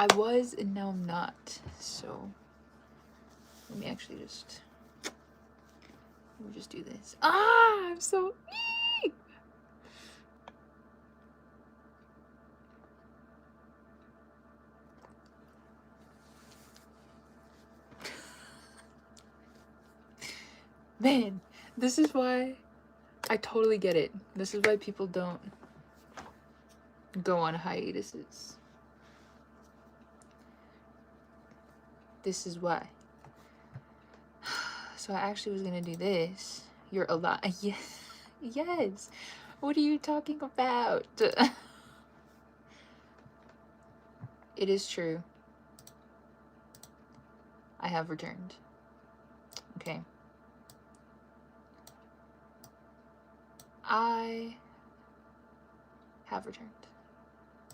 I was and now I'm not. So let me actually just do this. Ah, I'm so man, this is why I totally get it. This is why people don't go on hiatuses. This is why. So I actually was gonna do this. You're alive. Yes. Yes. What are you talking about? It is true. I have returned. Okay. I have returned.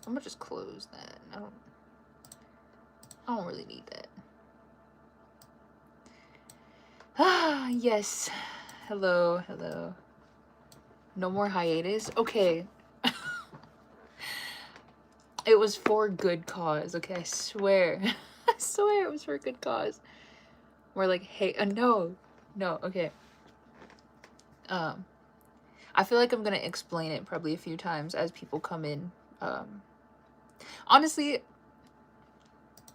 I'm gonna just close that. I don't really need that. Ah, yes. Hello, hello. No more hiatus? Okay. It was for good cause, okay? I swear. I swear it was for a good cause. We're like, hey, no, okay. I feel like I'm gonna explain it probably a few times as people come in. Honestly,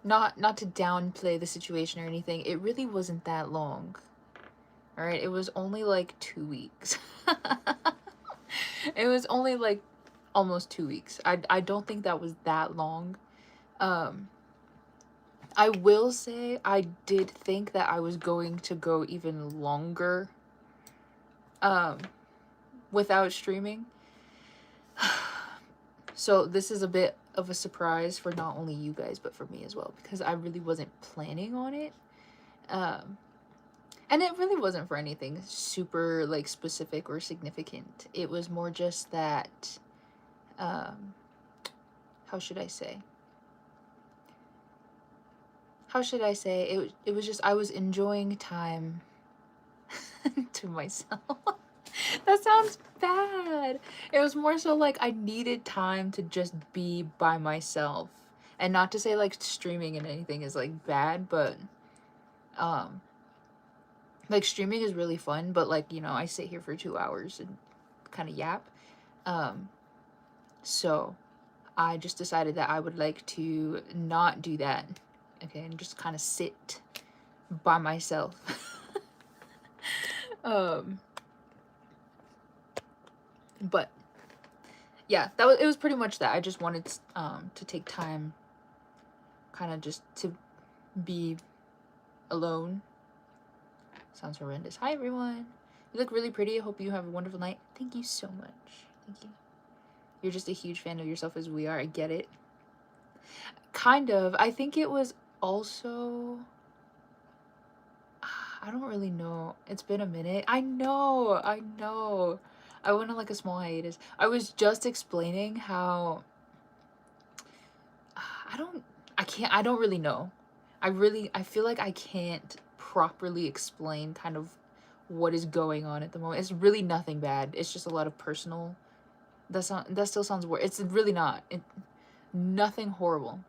not to downplay the situation or anything, it really wasn't that long. All right, it was only like 2 weeks. It was only like almost 2 weeks. I don't think that was that long. I will say I did think that I was going to go even longer without streaming. So this is a bit of a surprise for not only you guys but for me as well, because I really wasn't planning on it. And it really wasn't for anything super like specific or significant. It was more just that how should I say? It was just I was enjoying time to myself. That sounds bad. It was more so like I needed time to just be by myself. And not to say like streaming and anything is like bad, but like streaming is really fun, but like, you know, I sit here for 2 hours and kind of yap. So I just decided that I would like to not do that. Okay, and just kind of sit by myself. But yeah, it was pretty much that. I just wanted to take time kind of just to be alone. Sounds horrendous. Hi everyone. You look really pretty. I hope you have a wonderful night. Thank you so much. Thank you. You're just a huge fan of yourself as we are. I get it. Kind of. I think it was also, I don't really know. It's been a minute. I know. I went on like a small hiatus. I was just explaining how I don't really know. I feel like I can't properly explain kind of what is going on at the moment. It's really nothing bad. It's just a lot of personal, that still sounds weird. It's really not. Nothing horrible.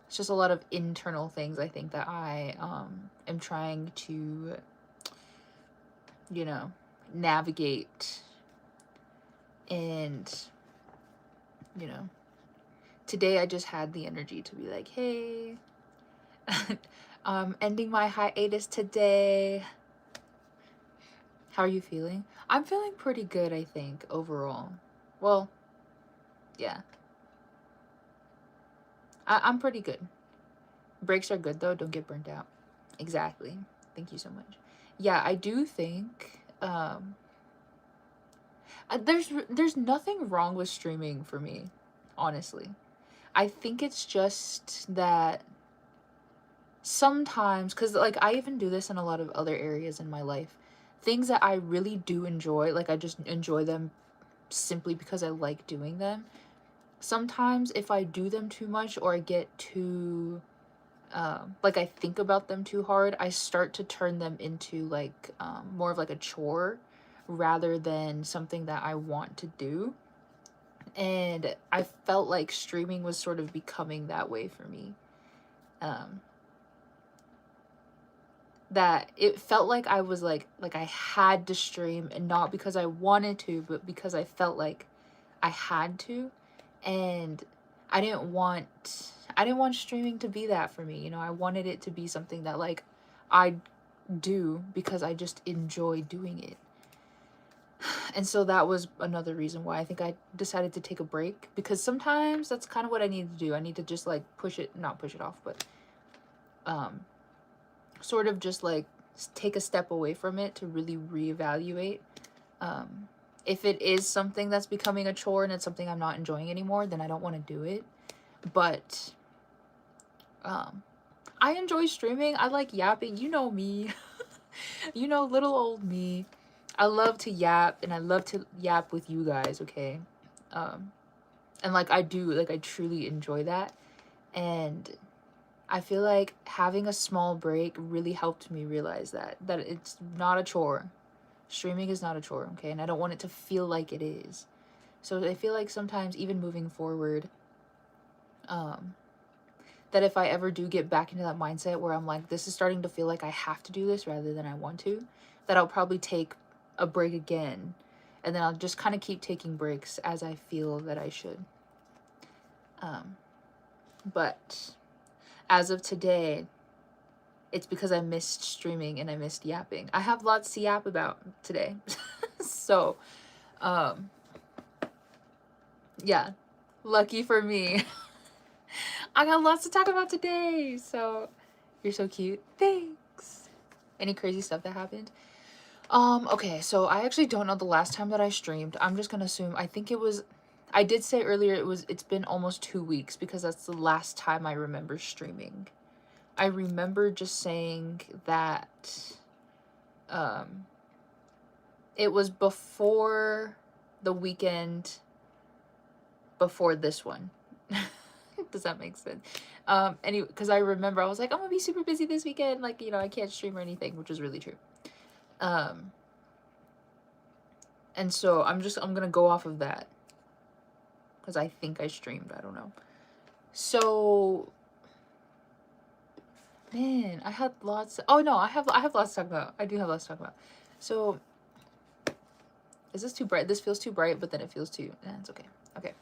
It's just a lot of internal things I think that I am trying to, you know, navigate. And, you know, today I just had the energy to be like, hey, ending my hiatus today. How are you feeling? I'm feeling pretty good, I think, overall. Well, yeah. I'm pretty good. Breaks are good, though. Don't get burnt out. Exactly. Thank you so much. Yeah, I do think there's nothing wrong with streaming for me, honestly. I think it's just that sometimes, because like I even do this in a lot of other areas in my life, things that I really do enjoy, like I just enjoy them simply because I like doing them. Sometimes if I do them too much or I get too like I think about them too hard, I start to turn them into like more of like a chore rather than something that I want to do. And I felt like streaming was sort of becoming that way for me. um that it felt like I was like I had to stream, and not because I wanted to, but because I felt like I had to. And I didn't want streaming to be that for me, you know. I wanted it to be something that like I do because I just enjoy doing it. And so that was another reason why I think I decided to take a break, because sometimes that's kind of what I need to do. I need to just like not push it off, but um sort of just like take a step away from it to really reevaluate. Um, if it is something that's becoming a chore and it's something I'm not enjoying anymore, then I don't want to do it. But I enjoy streaming. I like yapping. You know me. You know, little old me. I love to yap, and I love to yap with you guys, okay? Um, and like I truly enjoy that. And I feel like having a small break really helped me realize that it's not a chore. Streaming is not a chore, okay? And I don't want it to feel like it is. So I feel like sometimes, even moving forward, um, that if I ever do get back into that mindset where I'm like, this is starting to feel like I have to do this rather than I want to, that I'll probably take a break again. And then I'll just kind of keep taking breaks as I feel that I should. But as of today, it's because I missed streaming and I missed yapping. I have lots to yap about today. So, yeah, lucky for me. I got lots to talk about today. So, you're so cute. Thanks. Any crazy stuff that happened? Okay, so I actually don't know the last time that I streamed. I'm just gonna assume, I did say earlier it's been almost 2 weeks, because that's the last time I remember streaming. I remember just saying that it was before the weekend before this one. Does that make sense? Anyway, because I remember I was like, I'm gonna be super busy this weekend, like, you know, I can't stream or anything, which is really true. And so I'm gonna go off of that, because I think I streamed, I don't know. So, man, I had lots. Oh no, I have lots to talk about. I do have lots to talk about. So, is this too bright? This feels too bright, but then it feels too. It's okay. Okay.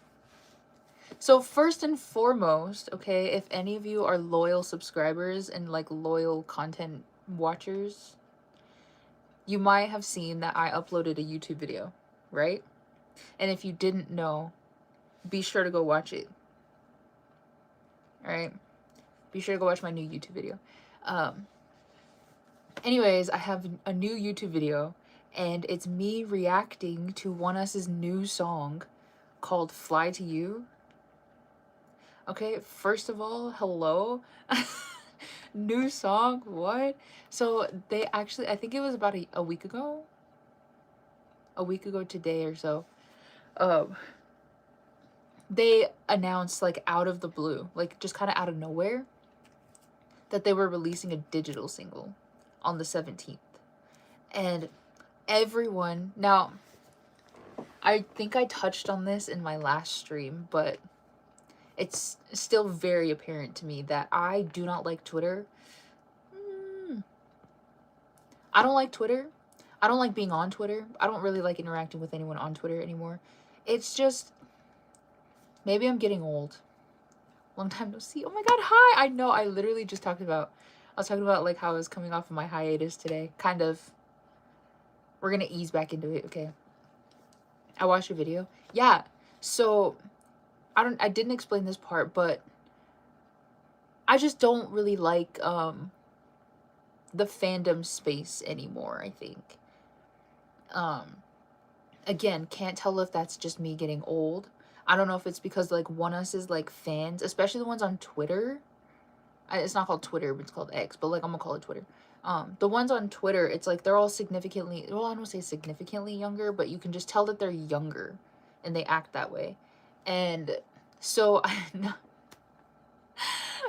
So first and foremost, okay, if any of you are loyal subscribers and like loyal content watchers, you might have seen that I uploaded a YouTube video, right? And if you didn't know, be sure to go watch it. All right? Be sure to go watch my new YouTube video. Anyways, I have a new YouTube video, and it's me reacting to One Us's new song called Fly to You. Okay, first of all, hello. New song, what? So they actually, I think it was about a week ago today or so, they announced, like, out of the blue, like just kind of out of nowhere, that they were releasing a digital single on the 17th. And everyone, now I think I touched on this in my last stream, but it's still very apparent to me that I do not like Twitter. I don't like Twitter. I don't like being on Twitter. I don't really like interacting with anyone on Twitter anymore. It's just, maybe I'm getting old. Long time no see. Oh my god, hi! I know, I literally just I was talking about like how I was coming off of my hiatus today. Kind of. We're gonna ease back into it, okay? I watched your video. Yeah, so I didn't explain this part, but I just don't really like the fandom space anymore, I think. Again, can't tell if that's just me getting old. I don't know if it's because like One Us's like fans, especially the ones on Twitter. It's not called Twitter, but it's called X, but like I'm gonna call it Twitter. The ones on Twitter, it's like they're all significantly, well, I don't say significantly younger, but you can just tell that they're younger and they act that way. And so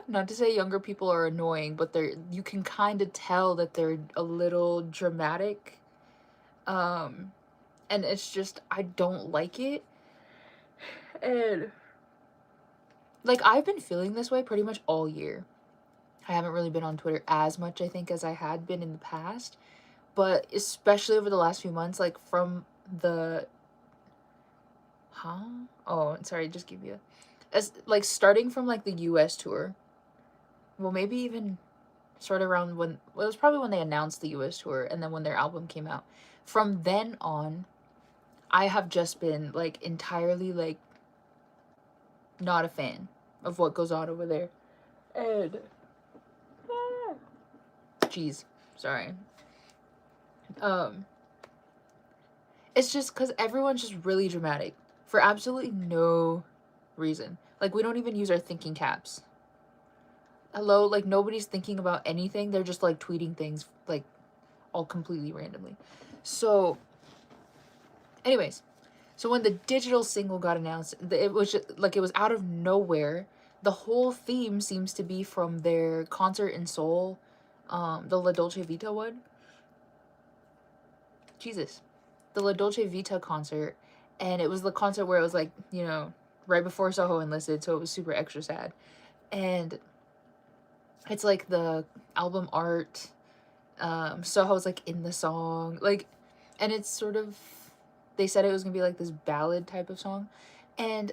not to say younger people are annoying, but you can kind of tell that they're a little dramatic. And it's just, I don't like it. And like, I've been feeling this way pretty much all year. I haven't really been on Twitter as much, I think, as I had been in the past. But especially over the last few months, like from the oh, sorry, just give you as like starting from like the US tour. Well, maybe even sort of around when, well, it was probably when they announced the US tour and then when their album came out. From then on, I have just been like entirely like not a fan of what goes on over there. And jeez, sorry. Um it's just cuz everyone's just really dramatic for absolutely no reason. Like we don't even use our thinking caps. Hello, like nobody's thinking about anything. They're just like tweeting things like all completely randomly. So anyways, so when the digital single got announced, it was just, like it was out of nowhere. The whole theme seems to be from their concert in Seoul, the La Dolce Vita one. Jesus, the La Dolce Vita concert, and it was the concert where it was like, you know, right before Soho enlisted, so it was super extra sad. And it's like the album art, Soho's like in the song, like, and it's sort of, they said it was gonna be like this ballad type of song. And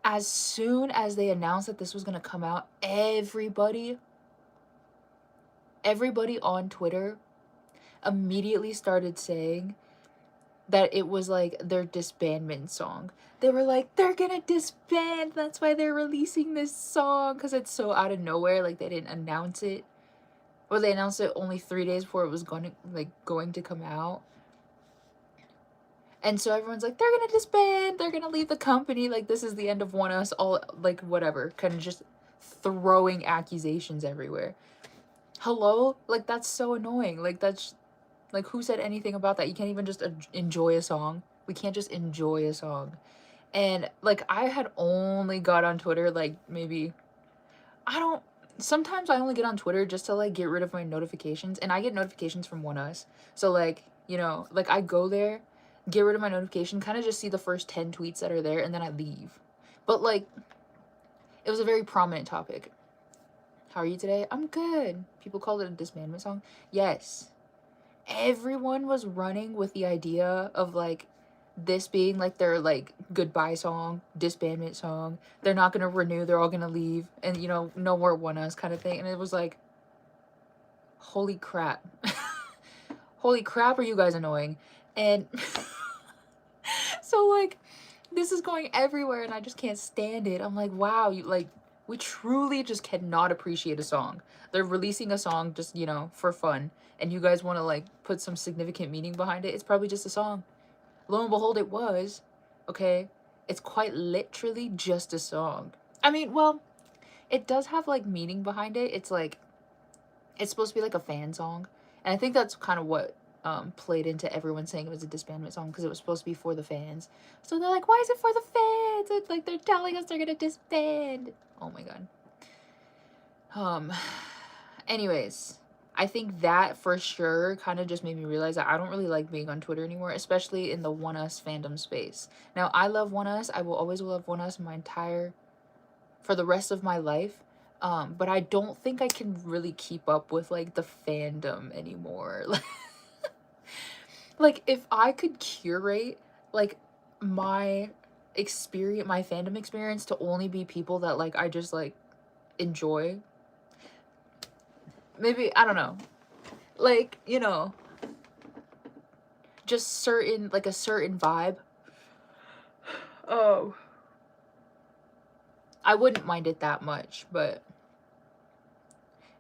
as soon as they announced that this was gonna come out, everybody on Twitter immediately started saying that it was like their disbandment song. They were like, they're gonna disband, that's why they're releasing this song, because it's so out of nowhere. Like they didn't announce it, or they announced it only 3 days before it was going to come out. And so everyone's like, they're gonna disband, they're gonna leave the company, like this is the end of One Us, all like whatever, kind of just throwing accusations everywhere. Hello? Like that's so annoying. Like that's like, who said anything about that? You can't even just enjoy a song. We can't just enjoy a song. And like I had only got on Twitter like maybe, I don't, sometimes I only get on Twitter just to like get rid of my notifications, and I get notifications from One Us. So like, you know, like I go there, get rid of my notification, kind of just see the first 10 tweets that are there, and then I leave. But like, it was a very prominent topic. How are you today? I'm good. People called it a disbandment song. Yes. Everyone was running with the idea of like this being like their like goodbye song, disbandment song. They're not gonna renew, they're all gonna leave, and you know, no more One Us kind of thing. And it was like, holy crap. Holy crap, are you guys annoying? And so like this is going everywhere and I just can't stand it. I'm like, wow, you like, we truly just cannot appreciate a song. They're releasing a song just, you know, for fun, and you guys want to like put some significant meaning behind it. It's probably just a song. Lo and behold, it was. Okay, it's quite literally just a song. I mean, well, it does have like meaning behind it. It's like, it's supposed to be like a fan song, and I think that's kind of what played into everyone saying it was a disbandment song, because it was supposed to be for the fans. So they're like, why is it for the fans? It's like they're telling us they're gonna disband. Oh my god. Anyways, I think that for sure kind of just made me realize that I don't really like being on Twitter anymore, especially in the One Us fandom space. Now, I love One Us. I will always love One Us for the rest of my life. But I don't think I can really keep up with like the fandom anymore. Like if I could curate like my my fandom experience to only be people that like I just like enjoy, maybe, I don't know, like, you know, just certain, like a certain vibe, oh, I wouldn't mind it that much. But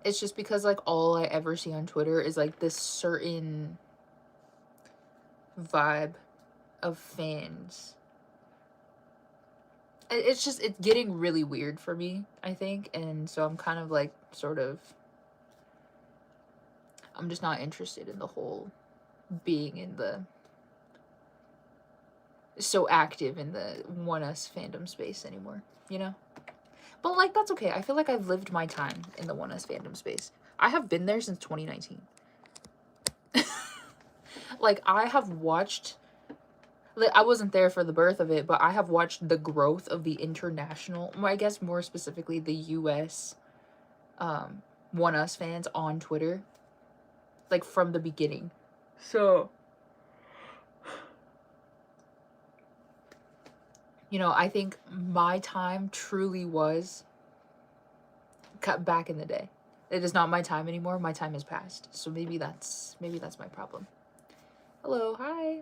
it's just because like all I ever see on Twitter is like this certain vibe of fans. It's just, it's getting really weird for me, I think. And so I'm kind of like sort of, I'm just not interested in the whole being in the, so active in the One Us fandom space anymore, you know? But like, that's okay. I feel like I've lived my time in the One Us fandom space. I have been there since 2019. Like, I have watched, like, I wasn't there for the birth of it, but I have watched the growth of the international, I guess more specifically the US One Us fans on Twitter, like from the beginning. So, you know, I think my time truly was cut back in the day. It is not my time anymore. My time has passed. So maybe that's my problem. Hello, hi.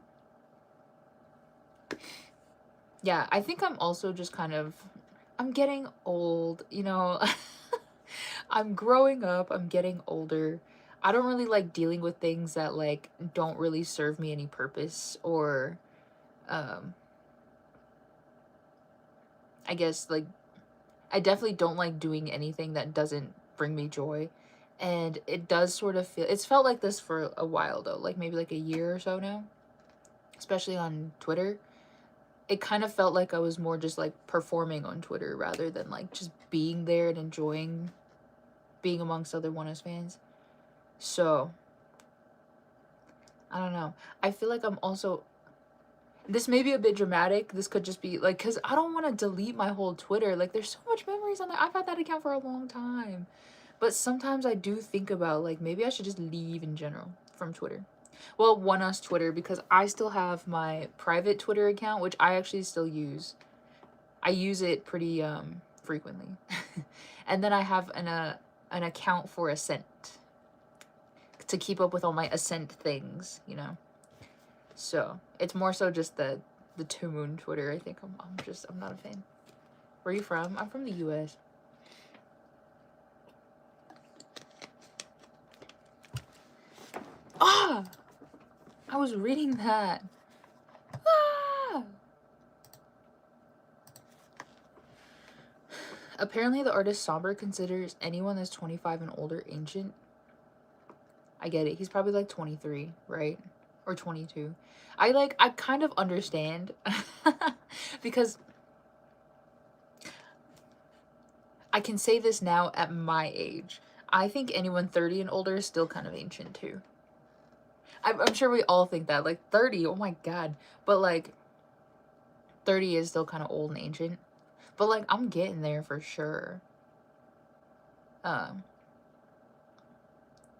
Yeah, I think I'm also just kind of, I'm getting old, you know. I'm growing up, I'm getting older. I don't really like dealing with things that like don't really serve me any purpose, or um I guess like I definitely don't like doing anything that doesn't bring me joy. And it does sort of feel, it's felt like this for a while though, like maybe like a year or so now, especially on Twitter. It kind of felt like I was more just like performing on Twitter rather than like just being there and enjoying being amongst other One Us fans. So, I don't know. I feel like I'm also, this may be a bit dramatic. This could just be like, because I don't want to delete my whole Twitter. Like, there's so much memories on there. I've had that account for a long time. But sometimes I do think about, like, maybe I should just leave in general from Twitter. Well, One Us Twitter, because I still have my private Twitter account, which I actually still use. I use it pretty frequently. And then I have an account for Ascent to keep up with all my Ascent things, you know. So it's more so just the Two Moon Twitter. I think I'm not a fan. Where are you from? I'm from the U.S. Ah, I was reading that. Ah. Apparently, the artist Somber considers anyone that's 25 and older ancient. I get it. He's probably like 23, right? Or 22. I kind of understand because I can say this now at my age. I think anyone 30 and older is still kind of ancient too. I'm sure we all think that. Like 30, oh my god. But like 30 is still kind of old and ancient. But like I'm getting there for sure.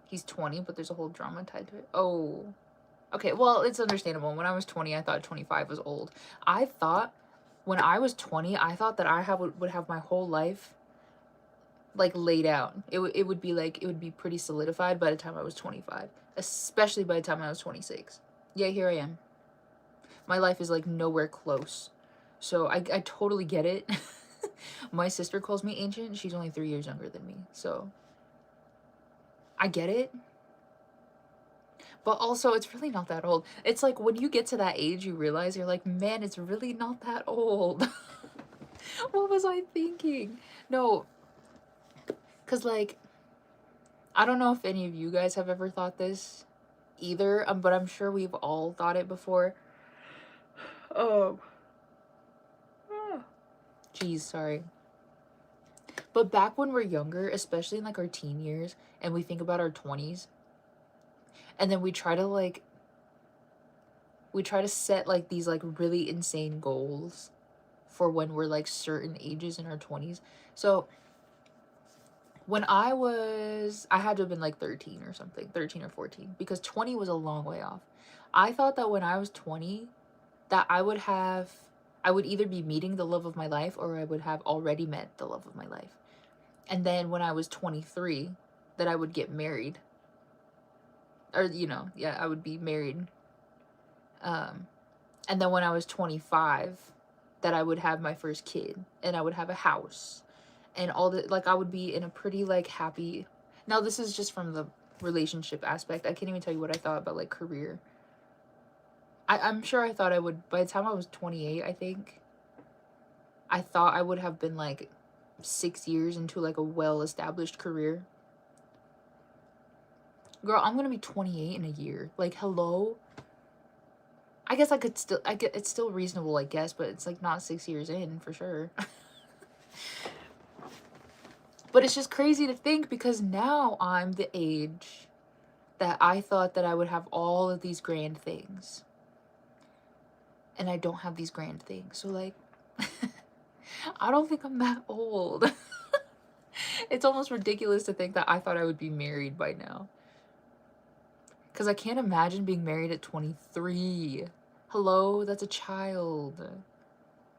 He's 20, but there's a whole drama tied to it. Oh. Okay, well, it's understandable. When I was 20, I thought 25 was old. I thought when I was 20, I thought that would have my whole life like laid out. It would be like, it would be pretty solidified by the time I was 25, especially by the time I was 26. Yeah, here I am. My life is like nowhere close. So I totally get it. My sister calls me ancient. She's only 3 years younger than me. So I get it. But also, it's really not that old. It's like when you get to that age, you realize you're like, man, it's really not that old. What was I thinking? No, because like, I don't know if any of you guys have ever thought this either, but I'm sure we've all thought it before. Oh. Geez, sorry. But back when we're younger, especially in like our teen years, and we think about our 20s, and then we try to set like these like really insane goals for when we're like certain ages in our 20s. So when I had to have been like 13 or something, 13 or 14, because 20 was a long way off. I thought that when I was 20, that I would either be meeting the love of my life, or I would have already met the love of my life. And then when I was 23, that I would get married. Or, you know, yeah, I would be married. And then when I was 25, that I would have my first kid, and I would have a house, and all the, like, I would be in a pretty, like, happy, now this is just from the relationship aspect. I can't even tell you what I thought about, like, career. I'm sure I thought I would, by the time I was 28, I think, I thought I would have been, like, 6 years into, like, a well-established career. Girl, I'm gonna be 28 in a year. Like, hello? I guess it's still reasonable, I guess, but it's, like, not 6 years in, for sure. But it's just crazy to think, because now I'm the age that I thought that I would have all of these grand things. And I don't have these grand things. So, like, I don't think I'm that old. It's almost ridiculous to think that I thought I would be married by now. Because I can't imagine being married at 23. Hello, that's a child.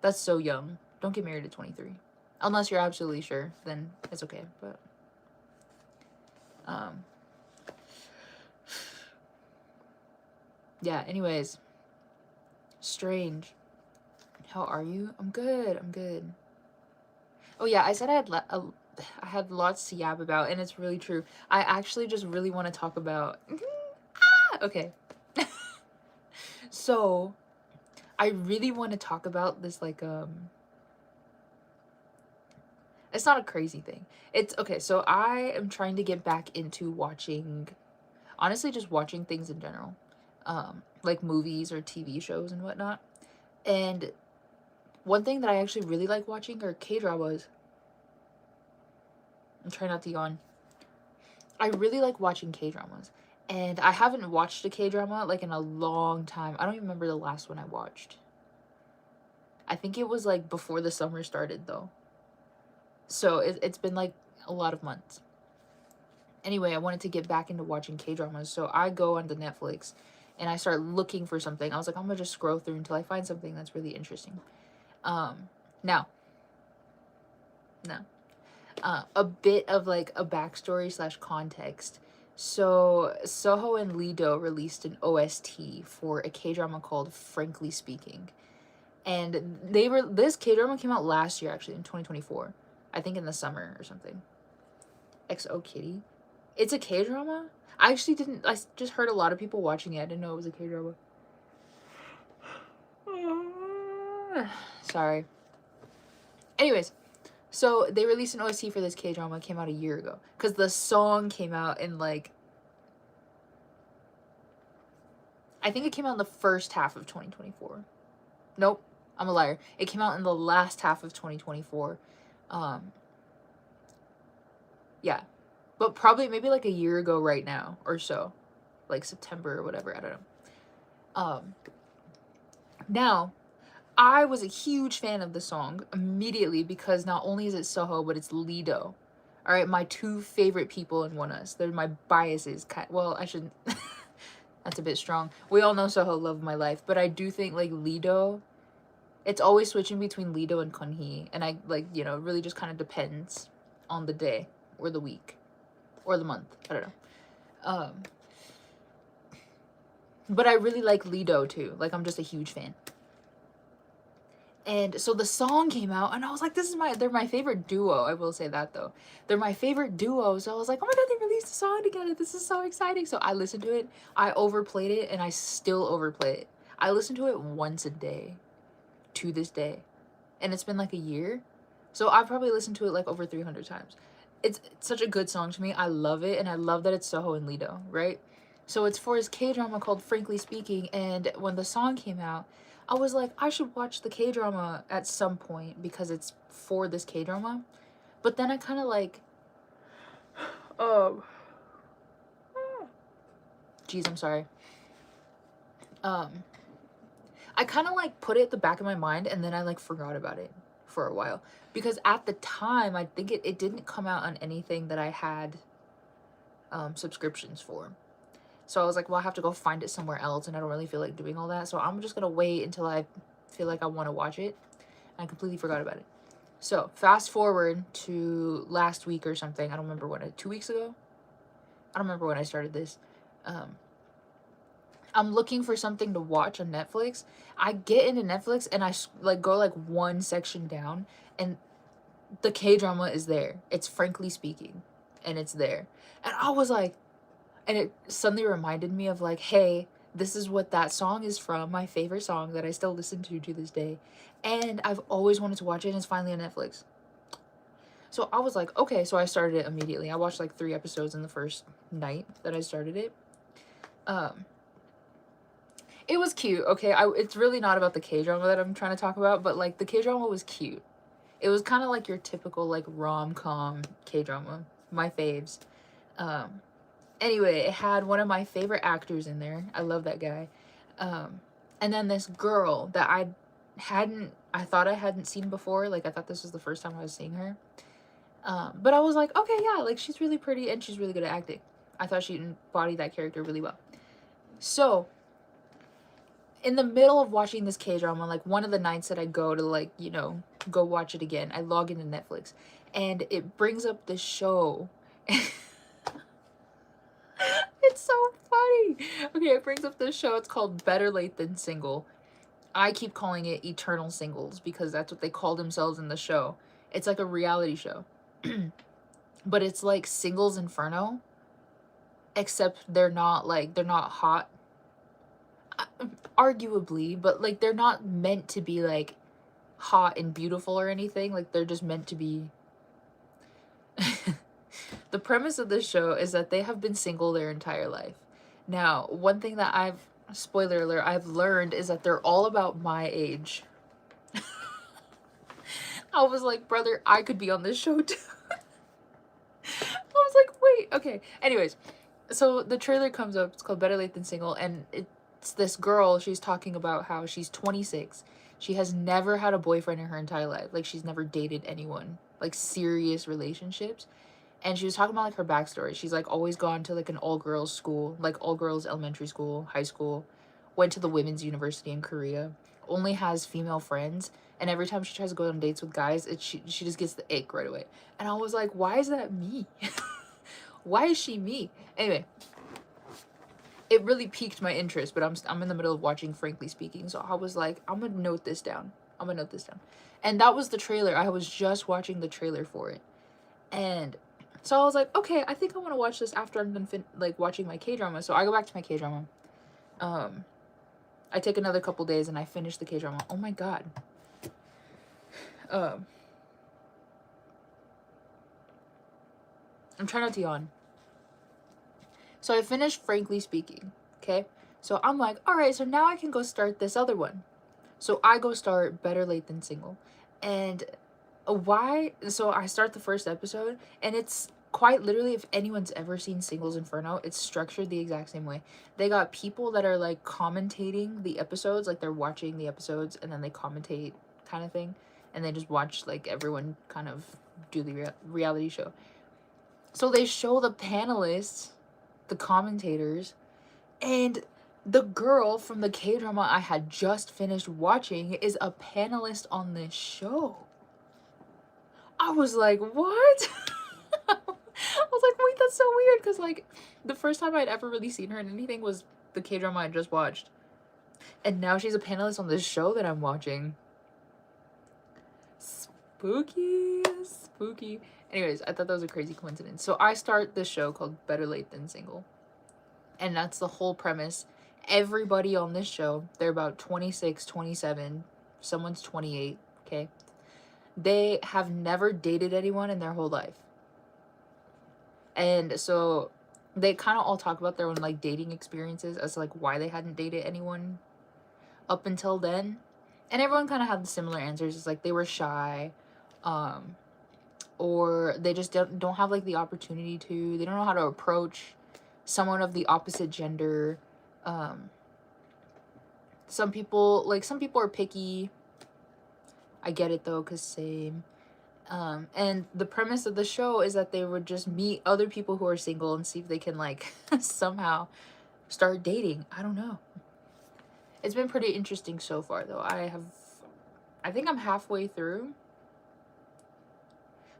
That's so young. Don't get married at 23. Unless you're absolutely sure, then it's okay. But, yeah, anyways. Strange. How are you? I'm good. I'm good. Oh yeah, I said I had lots to yap about, and it's really true. I actually just really want to talk about. Okay. So, I really want to talk about this, like, it's not a crazy thing. It's okay. So I am trying to get back into watching, honestly, just watching things in general, like movies or TV shows and whatnot. And one thing that I actually really like watching are K-dramas. I'm trying not to yawn. I really like watching K-dramas. And I haven't watched a K-drama like in a long time. I don't even remember the last one I watched. I think it was like before the summer started though. So it's been like a lot of months. Anyway, I wanted to get back into watching K-dramas. So I go onto Netflix and I start looking for something. I was like, I'm gonna just scroll through until I find something that's really interesting. Now, a bit of like a backstory slash context. So Soho and Lido released an OST for a K-drama called Frankly Speaking. And this K-drama came out last year, actually, in 2024. I think in the summer or something. XO Kitty. It's a K-drama? I actually didn't, I just heard a lot of people watching it. I didn't know it was a K-drama. Sorry. Anyways, so they released an OST for this K-drama, came out a year ago. Because the song came out in like, I think it came out in the first half of 2024. Nope, I'm a liar. It came out in the last half of 2024. Yeah. But probably maybe like a year ago right now or so. Like September or whatever, I don't know. Now, I was a huge fan of the song immediately because not only is it Soho, but it's Lido. All right, my two favorite people in One Us. They're my biases. Well, I shouldn't. That's a bit strong. We all know Soho, love of my life, but I do think like Lido, it's always switching between Lido and Kunhee, and I like, you know, it really just kind of depends on the day or the week or the month. I don't know. But I really like Lido too. Like, I'm just a huge fan. And so the song came out, and I was like, they're my favorite duo. I will say that, though. They're my favorite duo, so I was like, oh my god, they released a song together. This is so exciting. So I listened to it, I overplayed it, and I still overplay it. I listen to it once a day, to this day. And it's been like a year. So I've probably listened to it like over 300 times. It's such a good song to me. I love it, and I love that it's Soho and Lido, right? So it's for his K-drama called Frankly Speaking, and when the song came out, I was like, I should watch the K-drama at some point because it's for this K-drama. But then I kind of like, geez, I'm sorry. I kind of like put it at the back of my mind, and then I like forgot about it for a while. Because at the time, I think it didn't come out on anything that I had subscriptions for. So I was like, well, I have to go find it somewhere else, and I don't really feel like doing all that. So I'm just going to wait until I feel like I want to watch it. I completely forgot about it. So fast forward to last week or something. I don't remember when, 2 weeks ago? I don't remember when I started this. I'm looking for something to watch on Netflix. I get into Netflix, and I like go like one section down, and the K-drama is there. It's Frankly Speaking, and it's there. And I was like, and it suddenly reminded me of like, hey, this is what that song is from, my favorite song that I still listen to this day. And I've always wanted to watch it, and it's finally on Netflix. So I was like, okay, so I started it immediately. I watched like 3 episodes in the first night that I started it. It was cute, okay? It's really not about the K-drama that I'm trying to talk about, but like the K-drama was cute. It was kind of like your typical like rom-com K-drama, my faves. Anyway, it had one of my favorite actors in there. I love that guy. And then this girl that I thought I hadn't seen before. Like, I thought this was the first time I was seeing her. But I was like, okay, yeah, like she's really pretty and she's really good at acting. I thought she embodied that character really well. So in the middle of watching this K-drama, like one of the nights that I go to, like, you know, go watch it again, I log into Netflix and it brings up this show. It's so funny. Okay, it brings up this show. It's called Better Late Than Single. I keep calling it Eternal Singles because that's what they call themselves in the show. It's like a reality show. But it's like Singles Inferno, except they're not hot, arguably, but like they're not meant to be like hot and beautiful or anything. Like they're just meant to be. The premise of this show is that they have been single their entire life. Now, one thing that spoiler alert, I've learned is that they're all about my age. I was like, brother, I could be on this show too. I was like, wait, okay. Anyways, so the trailer comes up. It's called Better Late Than Single, and it's this girl. She's talking about how she's 26. She has never had a boyfriend in her entire life. Like, she's never dated anyone, like serious relationships. And she was talking about like her backstory. She's like always gone to like an all-girls school, like all-girls elementary school, high school, went to the women's university in Korea, only has female friends, and every time she tries to go on dates with guys, she just gets the ick right away. And I was like, why is that me? Why is she me? Anyway, it really piqued my interest, but I'm in the middle of watching Frankly Speaking, so I was like, I'm gonna note this down. I'm gonna note this down. And that was the trailer. I was just watching the trailer for it. And so I was like, okay, I think I want to watch this after I'm done like watching my K-drama. So I go back to my K-drama. I take another couple days and I finish the K-drama. Oh my god. I'm trying not to yawn. So I finished Frankly Speaking, okay? So I'm like, all right, so now I can go start this other one. So I go start Better Late Than Single. And so I start the first episode, and it's quite literally, if anyone's ever seen Singles Inferno, it's structured the exact same way. They got people that are like commentating the episodes, like they're watching the episodes and then they commentate kind of thing, and they just watch like everyone kind of do the reality show. So they show the panelists, the commentators, and the girl from the K-drama I had just finished watching is a panelist on this show. I was like, what? I was like, wait, that's so weird, because like the first time I'd ever really seen her in anything was the K-drama I just watched, and now she's a panelist on this show that I'm watching. Spooky. Anyways, I thought that was a crazy coincidence. So I start this show called Better Late Than Single, and that's the whole premise. Everybody on this show, they're about 26, 27, someone's 28, okay? They have never dated anyone in their whole life. And so they kind of all talk about their own like dating experiences as to, like, why they hadn't dated anyone up until then. And everyone kind of had similar answers. It's like they were shy, or they just don't have like the opportunity to. They don't know how to approach someone of the opposite gender. Some people are picky. I get it though, cause same. And the premise of the show is that they would just meet other people who are single and see if they can like somehow start dating. I don't know. It's been pretty interesting so far though. I think I'm halfway through.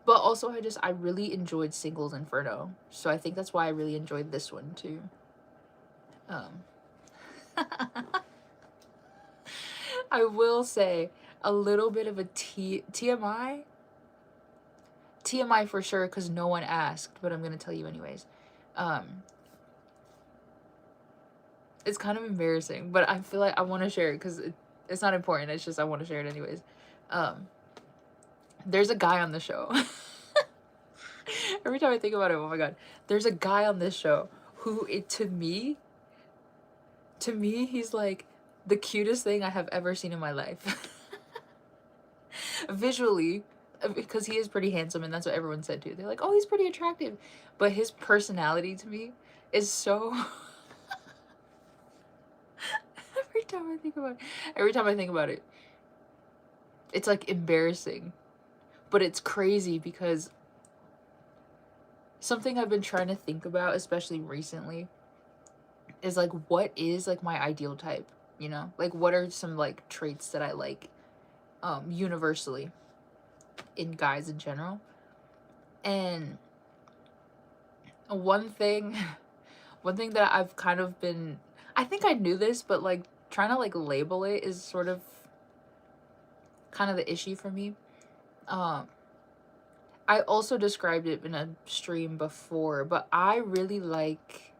But also I really enjoyed Singles Inferno. So I think that's why I really enjoyed this one too. I will say a little bit of a TMI for sure, because no one asked, but I'm gonna tell you anyways. It's kind of embarrassing, but I feel like I want to share it because it's not important. It's just I want to share it anyways. There's a guy on the show. Every time I think about it, oh my god. There's a guy on this show who, to me, he's like the cutest thing I have ever seen in my life. Visually, because he is pretty handsome, and that's what everyone said too. They're like, oh, he's pretty attractive. But his personality to me is so... Every time I think about it, it's like embarrassing. But it's crazy because something I've been trying to think about, especially recently, is like, what is like my ideal type, you know? Like, what are some like traits that I like universally in guys in general? And one thing one thing that I've kind of been, I think I knew this, but like trying to like label it is sort of kind of the issue for me. Um I also described it in a stream before, but I really like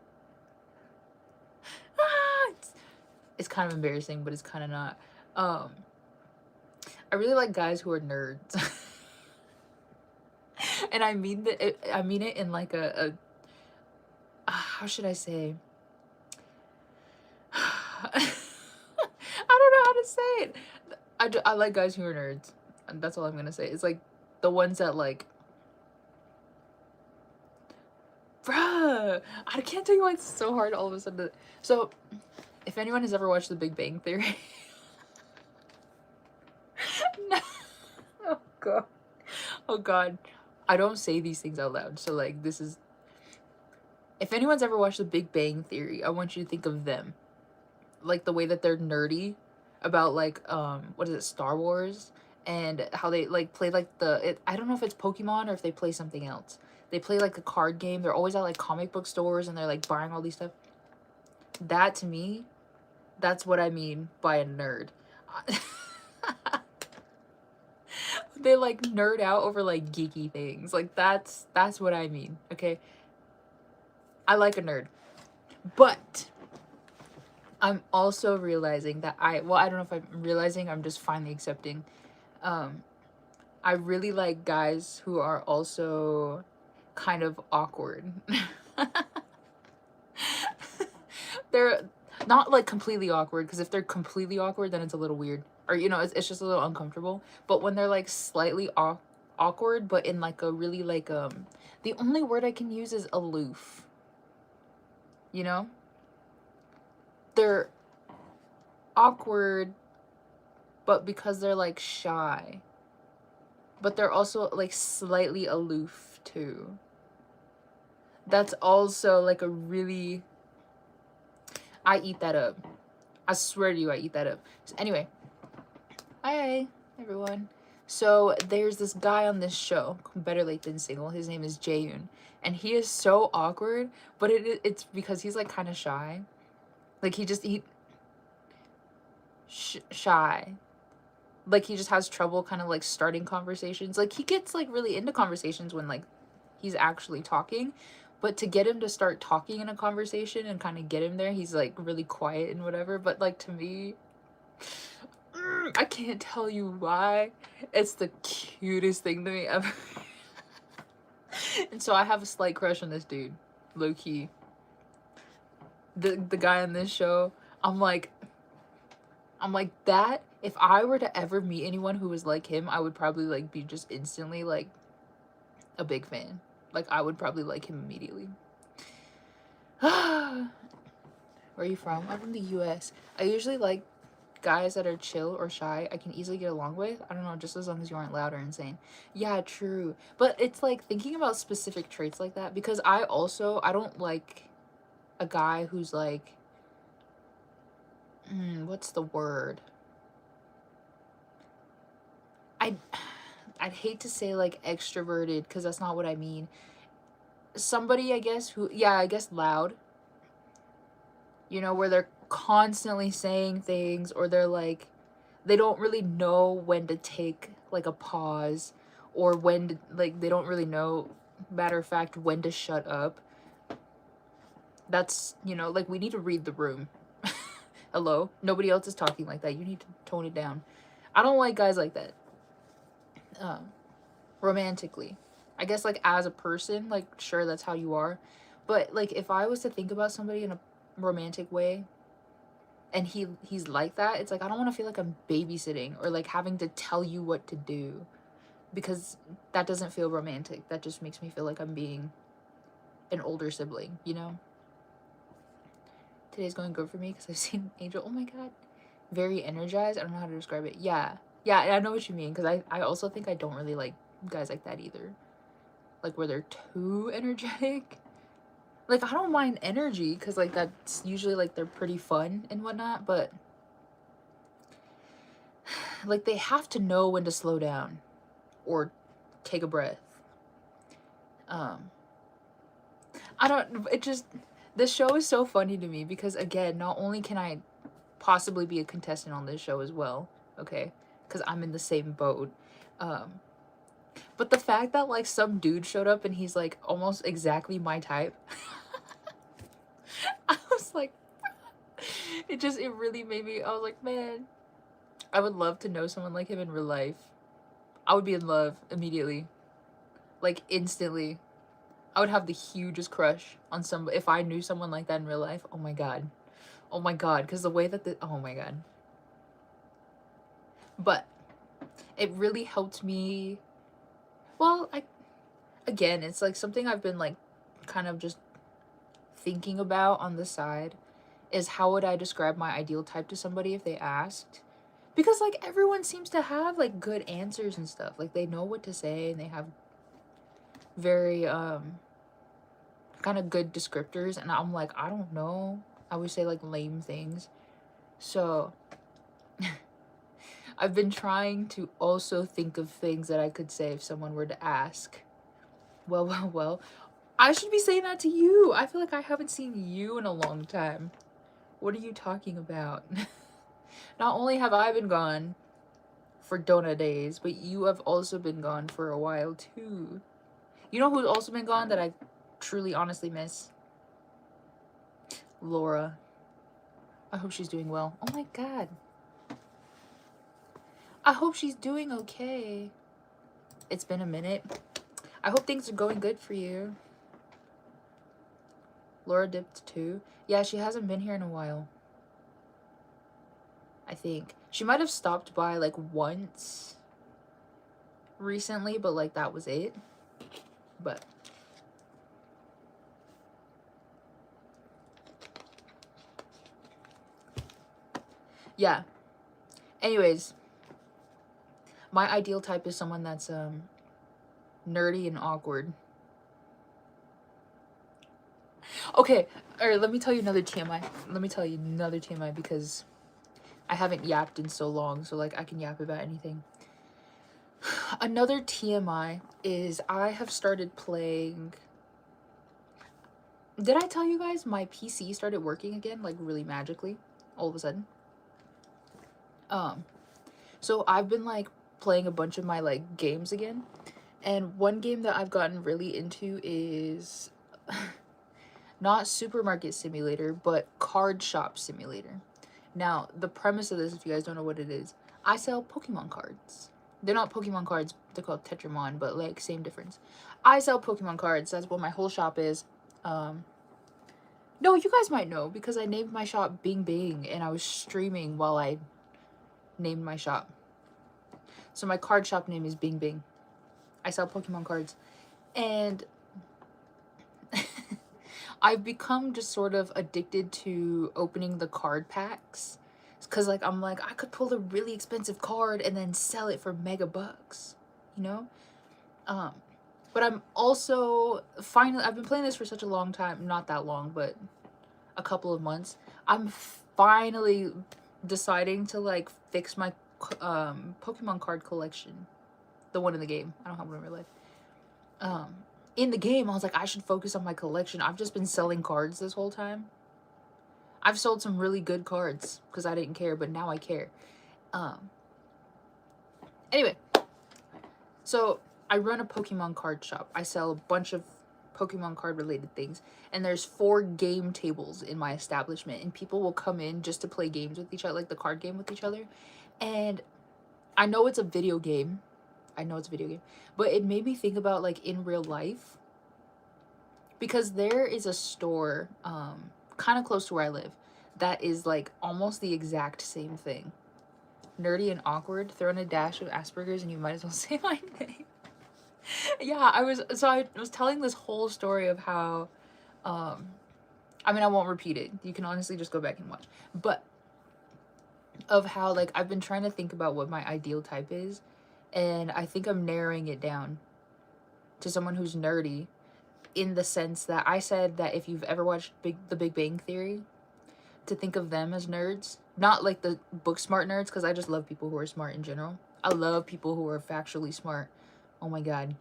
it's kind of embarrassing, but it's kind of not. Um I really like guys who are nerds. And I mean I mean it in like how should I say? I don't know how to say it. I like guys who are nerds. And that's all I'm gonna say. It's like the ones that like, bruh, I can't tell you why it's so hard all of a sudden. So, if anyone has ever watched The Big Bang Theory, no, oh god, oh god, I don't say these things out loud. So like, this is, if anyone's ever watched The Big Bang Theory, I want you to think of them, like the way that they're nerdy about like what is it, Star Wars, and how they like play like I don't know if it's Pokemon or if they play something else. They play like a card game. They're always at like comic book stores and they're like buying all these stuff. That to me, that's what I mean by a nerd. They like nerd out over like geeky things. Like that's what I mean. Okay. I like a nerd. But I'm also realizing that well, I don't know if I'm realizing, I'm just finally accepting. Um, I really like guys who are also kind of awkward. They're not like completely awkward, because if they're completely awkward, then it's a little weird. Or, you know, it's just a little uncomfortable. But when they're like slightly awkward, but in like a really like, the only word I can use is aloof. You know? They're awkward, but because they're like shy. But they're also like slightly aloof too. That's also like a really, I eat that up. I swear to you, I eat that up. So anyway, hi everyone. So there's this guy on this show, Better Late Than Single. His name is Jaeyoon, and he is so awkward, but it's because he's like kind of shy. Like he shy. Like he just has trouble kind of like starting conversations. Like he gets like really into conversations when like he's actually talking, but to get him to start talking in a conversation and kind of get him there, he's like really quiet and whatever. But like to me, I can't tell you why, it's the cutest thing to me ever. And so I have a slight crush on this dude, low key. The guy on this show, I'm like that. If I were to ever meet anyone who was like him, I would probably like be just instantly like a big fan. Like I would probably like him immediately. Where are you from? I'm from the US. I usually like guys that are chill or shy. I can easily get along with. I don't know, just as long as you aren't loud or insane. Yeah, true. But it's like thinking about specific traits like that, because I don't like a guy who's like, what's the word? I'd hate to say like extroverted, because that's not what I mean. Somebody, I guess, who, yeah, I guess loud. You know, where they're constantly saying things, or they're like, they don't really know when to take like a pause, or when to, like, they don't really know, matter of fact, when to shut up. That's, you know, like, we need to read the room. Hello? Nobody else is talking like that. You need to tone it down. I don't like guys like that. Romantically. I guess, like, as a person, like, sure, that's how you are. But, like, if I was to think about somebody in a romantic way, and he's like that, it's like, I don't want to feel like I'm babysitting, or, like, having to tell you what to do. Because that doesn't feel romantic. That just makes me feel like I'm being an older sibling, you know? Today's going good for me because I've seen Angel. Oh my god. Very energized. I don't know how to describe it. Yeah. Yeah, I know what you mean, because I also think I don't really like guys like that either. like where they're too energetic. Like, I don't mind energy because like that's usually like they're pretty fun and whatnot, but like they have to know when to slow down or take a breath. I don't, it just, the show is so funny to me because again, not only can I possibly be a contestant on this show as well, okay, because I'm in the same boat, but the fact that like some dude showed up and he's like almost exactly my type, I was like, it really made me, I was like, man, I would love to know someone like him in real life. I would be in love immediately, like instantly. I would have the hugest crush on some, if I knew someone like that in real life. Oh my god. Oh my god, because the way that oh my god. But it really helped me. Well, again, it's like something I've been like kind of just thinking about on the side, is how would I describe my ideal type to somebody if they asked? Because like everyone seems to have like good answers and stuff. Like they know what to say and they have very kind of good descriptors, and I'm like, I don't know. I would say like lame things. So I've been trying to also think of things that I could say if someone were to ask. Well, I should be saying that to you. I feel like I haven't seen you in a long time. What are you talking about? Not only have I been gone for Donut days, but you have also been gone for a while too. You know who's also been gone that I truly honestly miss? Laura. I hope she's doing well. Oh my god. I hope she's doing okay. It's been a minute. I hope things are going good for you. Laura dipped too. Yeah, she hasn't been here in a while. I think. She might have stopped by like once recently, but like that was it. But yeah. Anyways, my ideal type is someone that's nerdy and awkward. Okay, all right, let me tell you another TMI. Let me tell you another TMI because I haven't yapped in so long, so like I can yap about anything. Another TMI is I have started playing. Did I tell you guys my PC started working again, like really magically, all of a sudden? So I've been like playing a bunch of my like games again, and one game that I've gotten really into is not Supermarket Simulator, but Card Shop Simulator. Now, the premise of this, if you guys don't know what it is, I sell Pokemon cards. They're not Pokemon cards, they're called Tetramon, but like same difference. I sell Pokemon cards, that's what my whole shop is. No, you guys might know because I named my shop Bing Bing and I was streaming while I named my shop. So my card shop name is Bing Bing. I sell Pokemon cards. And I've become just sort of addicted to opening the card packs. Because like I'm like, I could pull a really expensive card and then sell it for mega bucks, you know? But I'm also finally, I've been playing this for such a long time, not that long, but a couple of months. I'm finally deciding to like fix my Pokemon card collection. The one in the game. I don't have one in real life. In the game, I was like, I should focus on my collection. I've just been selling cards this whole time. I've sold some really good cards because I didn't care, but now I care. Anyway, so I run a Pokemon card shop. I sell a bunch of Pokemon card related things, and there's 4 game tables in my establishment, and people will come in just to play games with each other, like the card game with each other. And I know it's a video game. But it made me think about like in real life, because there is a store kind of close to where I live that is like almost the exact same thing. Nerdy and awkward, throw in a dash of Asperger's and you might as well say my name. Yeah, I was telling this whole story of how I mean, I won't repeat it. You can honestly just go back and watch. But of how like I've been trying to think about what my ideal type is, and I think I'm narrowing it down. to someone who's nerdy, in the sense that I said that if you've ever watched The Big Bang Theory, to think of them as nerds. Not like the book smart nerds, because I just love people who are smart in general. I love people who are factually smart. Oh my god.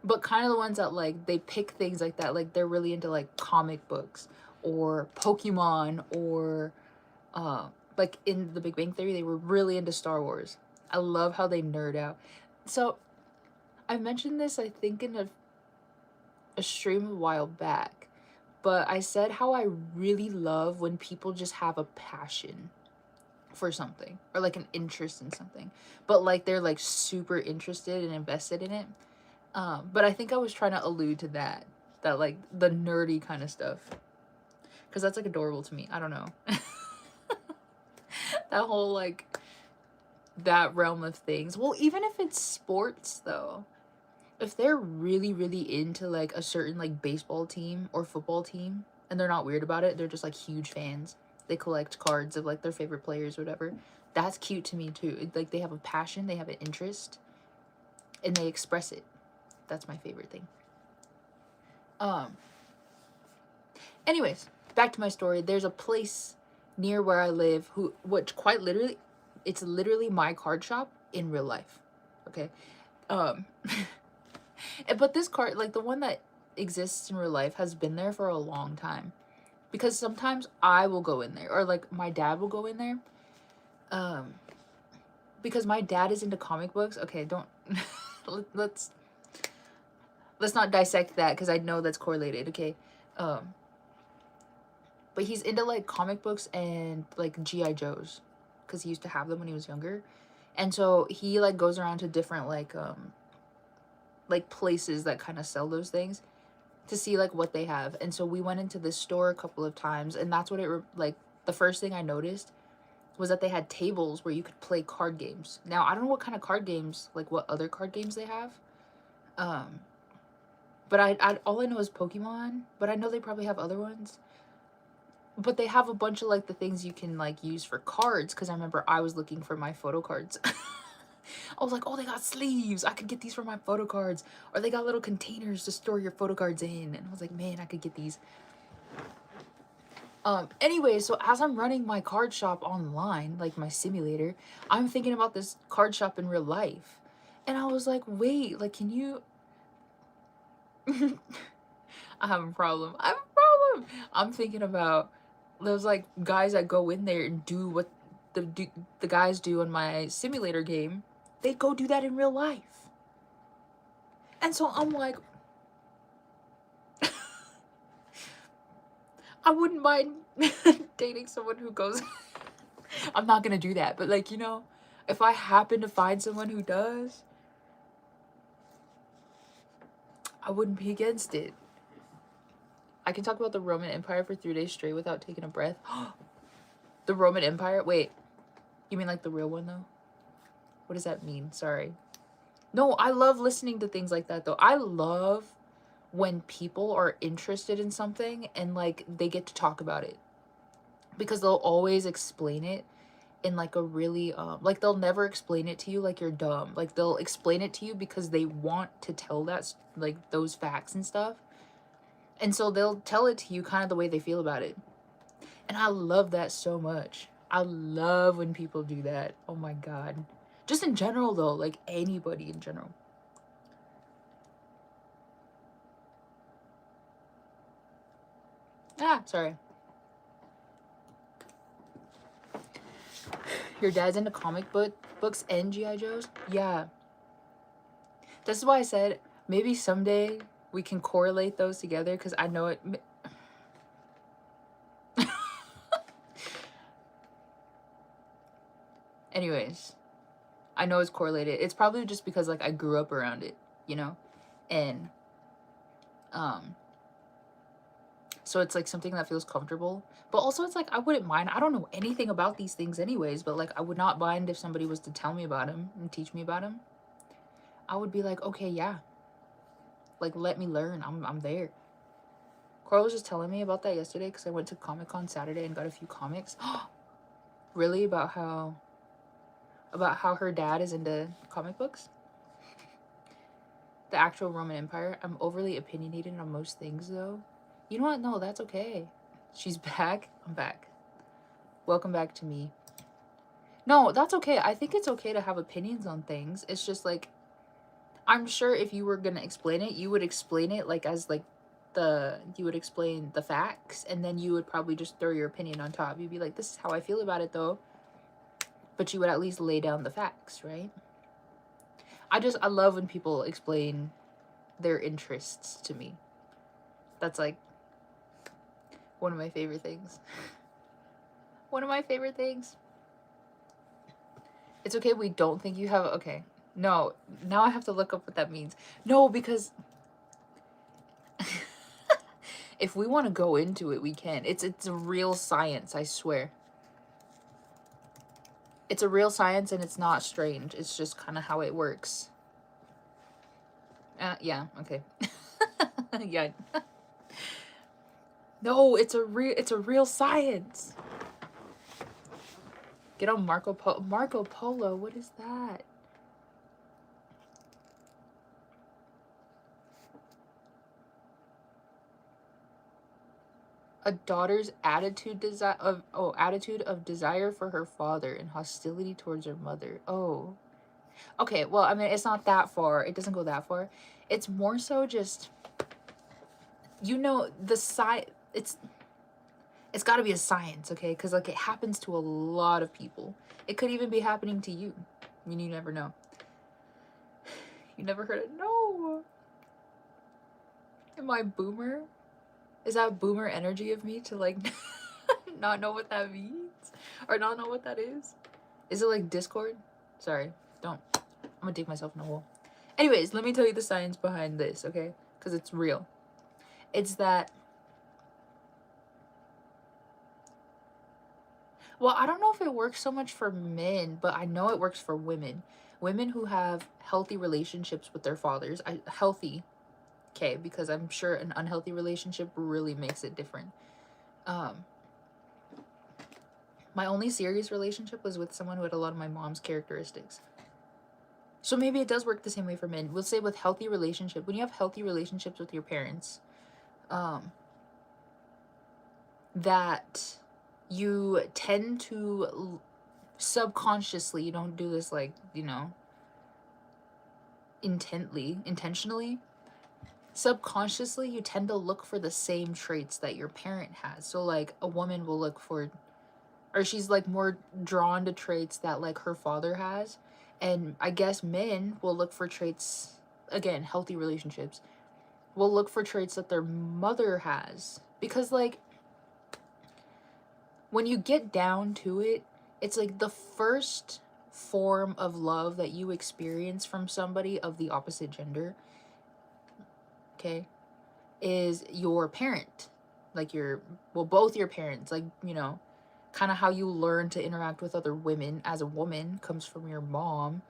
But kind of the ones that like they pick things like that, like they're really into like comic books or Pokemon, or like in The Big Bang Theory they were really into Star Wars. I love how they nerd out. So I mentioned this, I think, in a stream a while back, but I said how I really love when people just have a passion for something, or like an interest in something, but like they're like super interested and invested in it. But I think I was trying to allude to that like the nerdy kind of stuff, because that's like adorable to me. I don't know. That whole like that realm of things. Well, even if it's sports though, if they're really really into like a certain like baseball team or football team, and they're not weird about it, they're just like huge fans, they collect cards of like their favorite players or whatever, that's cute to me too. Like they have a passion, they have an interest, and they express it. That's my favorite thing. Anyways, back to my story. There's a place near where I live which quite literally, it's literally my card shop in real life. Okay. But this card, like the one that exists in real life, has been there for a long time, because sometimes I will go in there, or like my dad will go in there, because my dad is into comic books. Okay, don't let's not dissect that, because I know that's correlated. Okay. But he's into like comic books and like GI Joes, because he used to have them when he was younger. And so he like goes around to different like places that kind of sell those things to see like what they have. And so we went into this store a couple of times, and that's what like the first thing I noticed was that they had tables where you could play card games. Now I don't know what kind of card games, like what other card games they have, but I all I know is Pokemon, but I know they probably have other ones. But they have a bunch of like the things you can like use for cards, because I remember I was looking for my photo cards. I was like, oh, they got sleeves, I could get these for my photo cards. Or they got little containers to store your photo cards in, and I was like, man, I could get these. Anyway, so as I'm running my card shop online, like my simulator, I'm thinking about this card shop in real life, and I was like, wait, like, can you I have a problem. I'm thinking about those like guys that go in there and do what the guys do in my simulator game. They go do that in real life. And so I'm like, I wouldn't mind dating someone who goes I'm not gonna do that, but like, you know, if I happen to find someone who does, I wouldn't be against it. I can talk about the Roman Empire for 3 days straight without taking a breath. The Roman Empire? Wait, you mean like the real one though? What does that mean? Sorry. No, I love listening to things like that though. I love when people are interested in something and like they get to talk about it, because they'll always explain it in like a really like they'll never explain it to you like you're dumb. Like they'll explain it to you because they want to tell that like those facts and stuff. And so they'll tell it to you kind of the way they feel about it. And I love that so much. I love when people do that. Oh my god. Just in general though, like anybody in general. Ah, sorry. Your dad's into books and GI Joes? Yeah. This is why I said maybe someday we can correlate those together, because I know it. Anyways, I know it's correlated. It's probably just because like I grew up around it, you know? And so it's like something that feels comfortable. But also it's like I wouldn't mind. I don't know anything about these things anyways, but like I would not mind if somebody was to tell me about them and teach me about them. I would be like, okay, yeah. Like, let me learn. I'm there. Cora was just telling me about that yesterday, because I went to Comic-Con Saturday and got a few comics. Really? About how her dad is into comic books? the actual Roman Empire. I'm overly opinionated on most things, though. You know what? No, that's okay. She's back. I'm back. Welcome back to me. No, that's okay. I think it's okay to have opinions on things. It's just like, I'm sure if you were gonna explain it, you would explain it like as like you would explain the facts, and then you would probably just throw your opinion on top. You'd be like, this is how I feel about it though. But you would at least lay down the facts, right? I love when people explain their interests to me. That's like one of my favorite things. One of my favorite things. It's okay we don't think you have, okay. No, now I have to look up what that means. No, because if we want to go into it, we can. It's a real science, I swear. It's a real science and it's not strange. It's just kind of how it works. Yeah, okay. Yeah. No, it's a real science. Get on Marco Polo. Marco Polo, what is that? A daughter's attitude of desire for her father and hostility towards her mother. Oh. Okay, well, I mean, it's not that far. It doesn't go that far. It's more so just, you know, the it's got to be a science, okay? Because, like, it happens to a lot of people. It could even be happening to you. I mean, you never know. You never heard it? No. Am I boomer? Is that boomer energy of me to, like, not know what that means? Or not know what that is? Is it, like, Discord? Sorry, don't. I'm gonna dig myself in a hole. Anyways, let me tell you the science behind this, okay? Because it's real. It's that... Well, I don't know if it works so much for men, but I know it works for women. Women who have healthy relationships with their fathers. Healthy, okay, because I'm sure an unhealthy relationship really makes it different. My only serious relationship was with someone who had a lot of my mom's characteristics. So maybe it does work the same way for men. We'll say with healthy relationship, when you have healthy relationships with your parents, that you tend to subconsciously, you don't do this like, you know, intentionally, subconsciously, you tend to look for the same traits that your parent has. So like a woman will look for, or she's like more drawn to traits that like her father has. And I guess men will look for traits, again, healthy relationships, will look for traits that their mother has. Because, like, when you get down to it, it's like the first form of love that you experience from somebody of the opposite gender, okay, is your parent. Like, both your parents. Like, you know, kind of how you learn to interact with other women as a woman comes from your mom,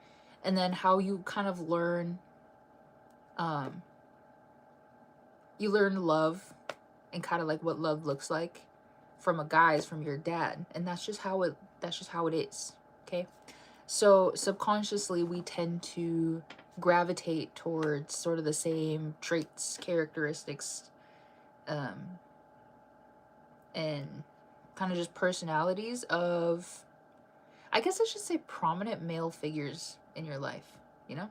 and then how you kind of learn you learn love and kind of like what love looks like from a guy is from your dad, and that's just how it is, okay? So subconsciously we tend to gravitate towards sort of the same traits, characteristics, and kind of just personalities of, I guess I should say, prominent male figures in your life, you know?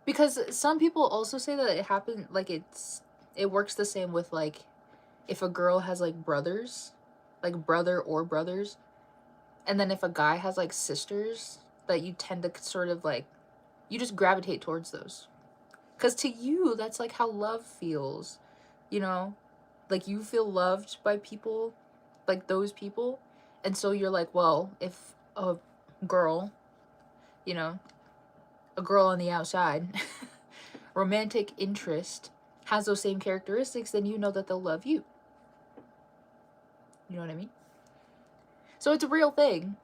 Because some people also say that it happened, like, it works the same with, like, if a girl has, like, brothers, like, brother or brothers, and then if a guy has, like, sisters, that you tend to sort of, like, you just gravitate towards those. Because to you, that's, like, how love feels, you know? Like, you feel loved by people, like, those people, and so you're like, well, if a girl, you know, a girl on the outside, romantic interest, has those same characteristics, then you know that they'll love you. You know what I mean? So it's a real thing.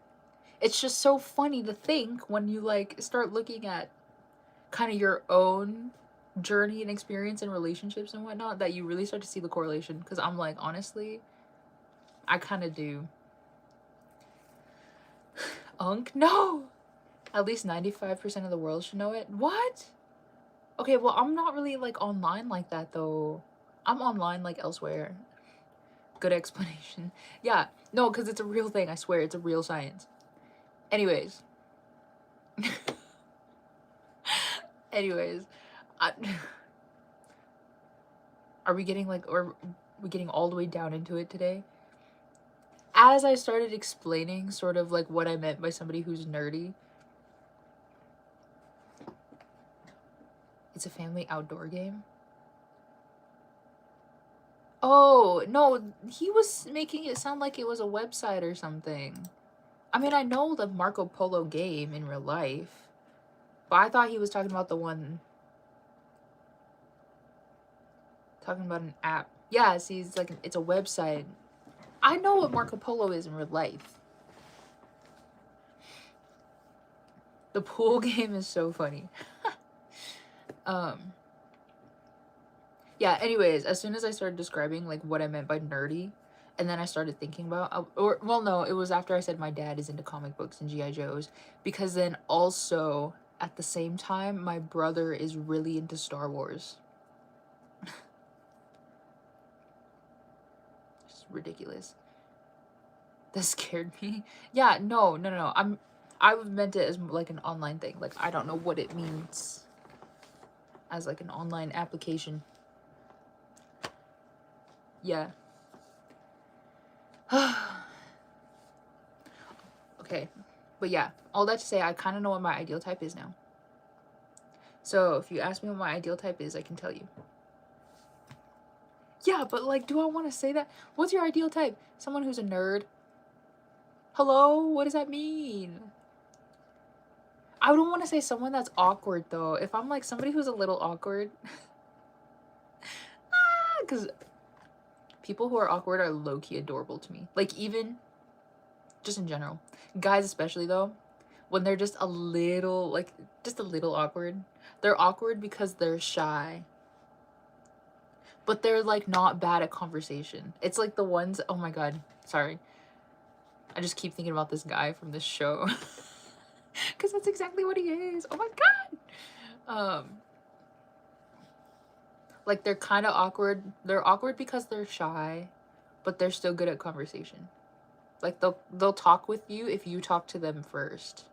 It's just so funny to think when you, like, start looking at kind of your own journey and experience in relationships and whatnot, that you really start to see the correlation. Because I'm like, honestly, I kind of do. No! At least 95% of the world should know it. What? Okay, well, I'm not really like online like that though. I'm online like elsewhere. Good explanation. Yeah, no, because it's a real thing. I swear, it's a real science. Anyways. Anyways, I, are we getting like, or we getting all the way down into it today? As I started explaining sort of like what I meant by somebody who's nerdy, it's a family outdoor game. Oh, no, he was making it sound like it was a website or something. I mean, I know the Marco Polo game in real life, but I thought he was talking about the one, talking about an app. Yeah, see, it's like, it's a website. I know what Marco Polo is in real life. The pool game is so funny. Yeah, anyways, as soon as I started describing like what I meant by nerdy, and then I started thinking about, or well, no, it was after I said my dad is into comic books and GI Joes, because then also at the same time my brother is really into Star Wars. It's ridiculous. That scared me. Yeah, no. I meant it as like an online thing. Like I don't know what it means as like an online application. Yeah. Okay. But yeah, all that to say, I kind of know what my ideal type is now. So if you ask me what my ideal type is, I can tell you. Yeah, but like, do I want to say that? What's your ideal type? Someone who's a nerd? Hello? What does that mean? I don't want to say someone that's awkward though. If I'm like somebody who's a little awkward, because people who are awkward are low-key adorable to me. Like even just in general. Guys especially though, when they're just a little, like, just a little awkward. They're awkward because they're shy. But they're, like, not bad at conversation. It's like the ones, oh my god, sorry. I just keep thinking about this guy from this show. Because that's exactly what he is. Oh my god! Like, they're kind of awkward. They're awkward because they're shy, but they're still good at conversation. Like, they'll talk with you if you talk to them first.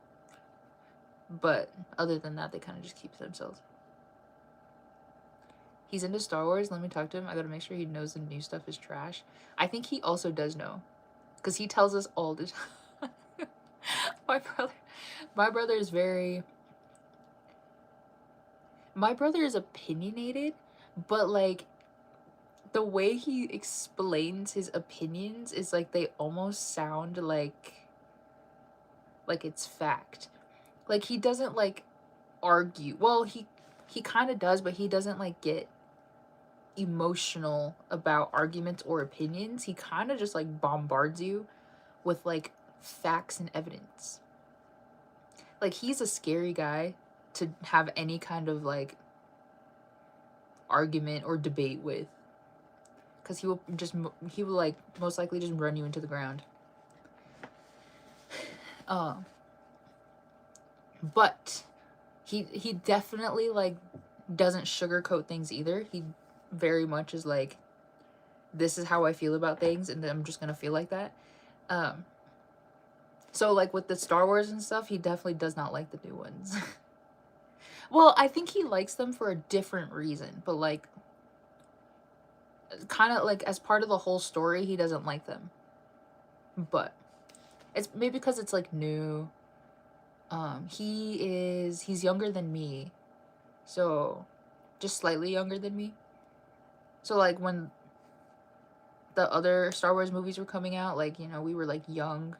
But other than that, they kind of just keep to themselves. He's into Star Wars. Let me talk to him. I gotta make sure he knows the new stuff is trash. I think he also does know, because he tells us all the time. My brother is very. My brother is opinionated, but like the way he explains his opinions is like they almost sound like it's fact. Like he doesn't like argue. Well, he kind of does, but he doesn't like get emotional about arguments or opinions. He kind of just like bombards you with like facts and evidence. Like he's a scary guy to have any kind of like argument or debate with, because he will like most likely just run you into the ground. But he definitely like doesn't sugarcoat things either. He very much is like, this is how I feel about things, and I'm just gonna feel like that. So like with the Star Wars and stuff, he definitely does not like the new ones. Well, I think he likes them for a different reason, but like kind of like as part of the whole story, he doesn't like them. But it's maybe because it's like new. He's younger than me, so just slightly younger than me. So like when the other Star Wars movies were coming out, like, you know, we were like young.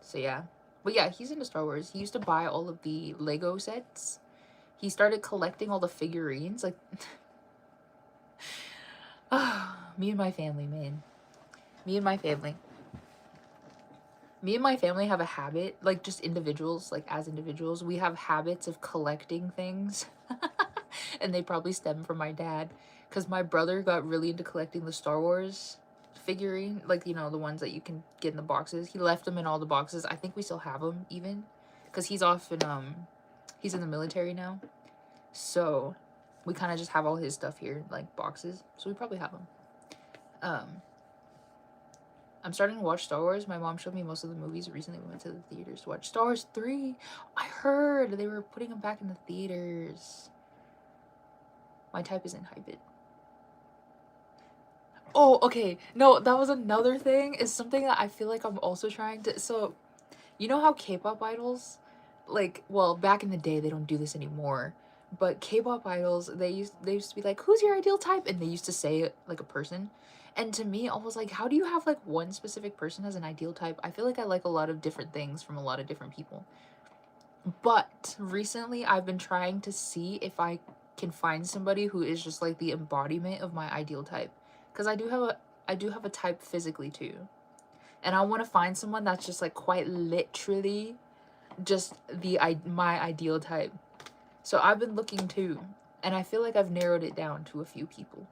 So yeah. But yeah, he's into Star Wars. He used to buy all of the Lego sets. He started collecting all the figurines. Like, me and my family, man. Me and my family. Me and my family have a habit, like just individuals, like as individuals, we have habits of collecting things. And they probably stem from my dad. Because my brother got really into collecting the Star Wars figurine, like, you know, the ones that you can get in the boxes. He left them in all the boxes. I think we still have them even, because he's off in He's in the military now. So we kind of just have all his stuff here, like boxes. So we probably have him. I'm starting to watch Star Wars. My mom showed me most of the movies. Recently we went to the theaters to watch Star Wars 3. I heard they were putting them back in the theaters. My type isn't hype it. Oh, okay. No, that was another thing. Is something that I feel like I'm also trying to... So, you know how K-pop idols... Like, well, back in the day, they don't do this anymore. But K-pop idols, they used to be like, who's your ideal type? And they used to say it like a person. And to me, I was like, how do you have like one specific person as an ideal type? I feel like I like a lot of different things from a lot of different people. But recently, I've been trying to see if I can find somebody who is just like the embodiment of my ideal type. Because I do have a type physically too. And I want to find someone that's just like quite literally just my ideal type. So I've been looking too, and I feel like I've narrowed it down to a few people.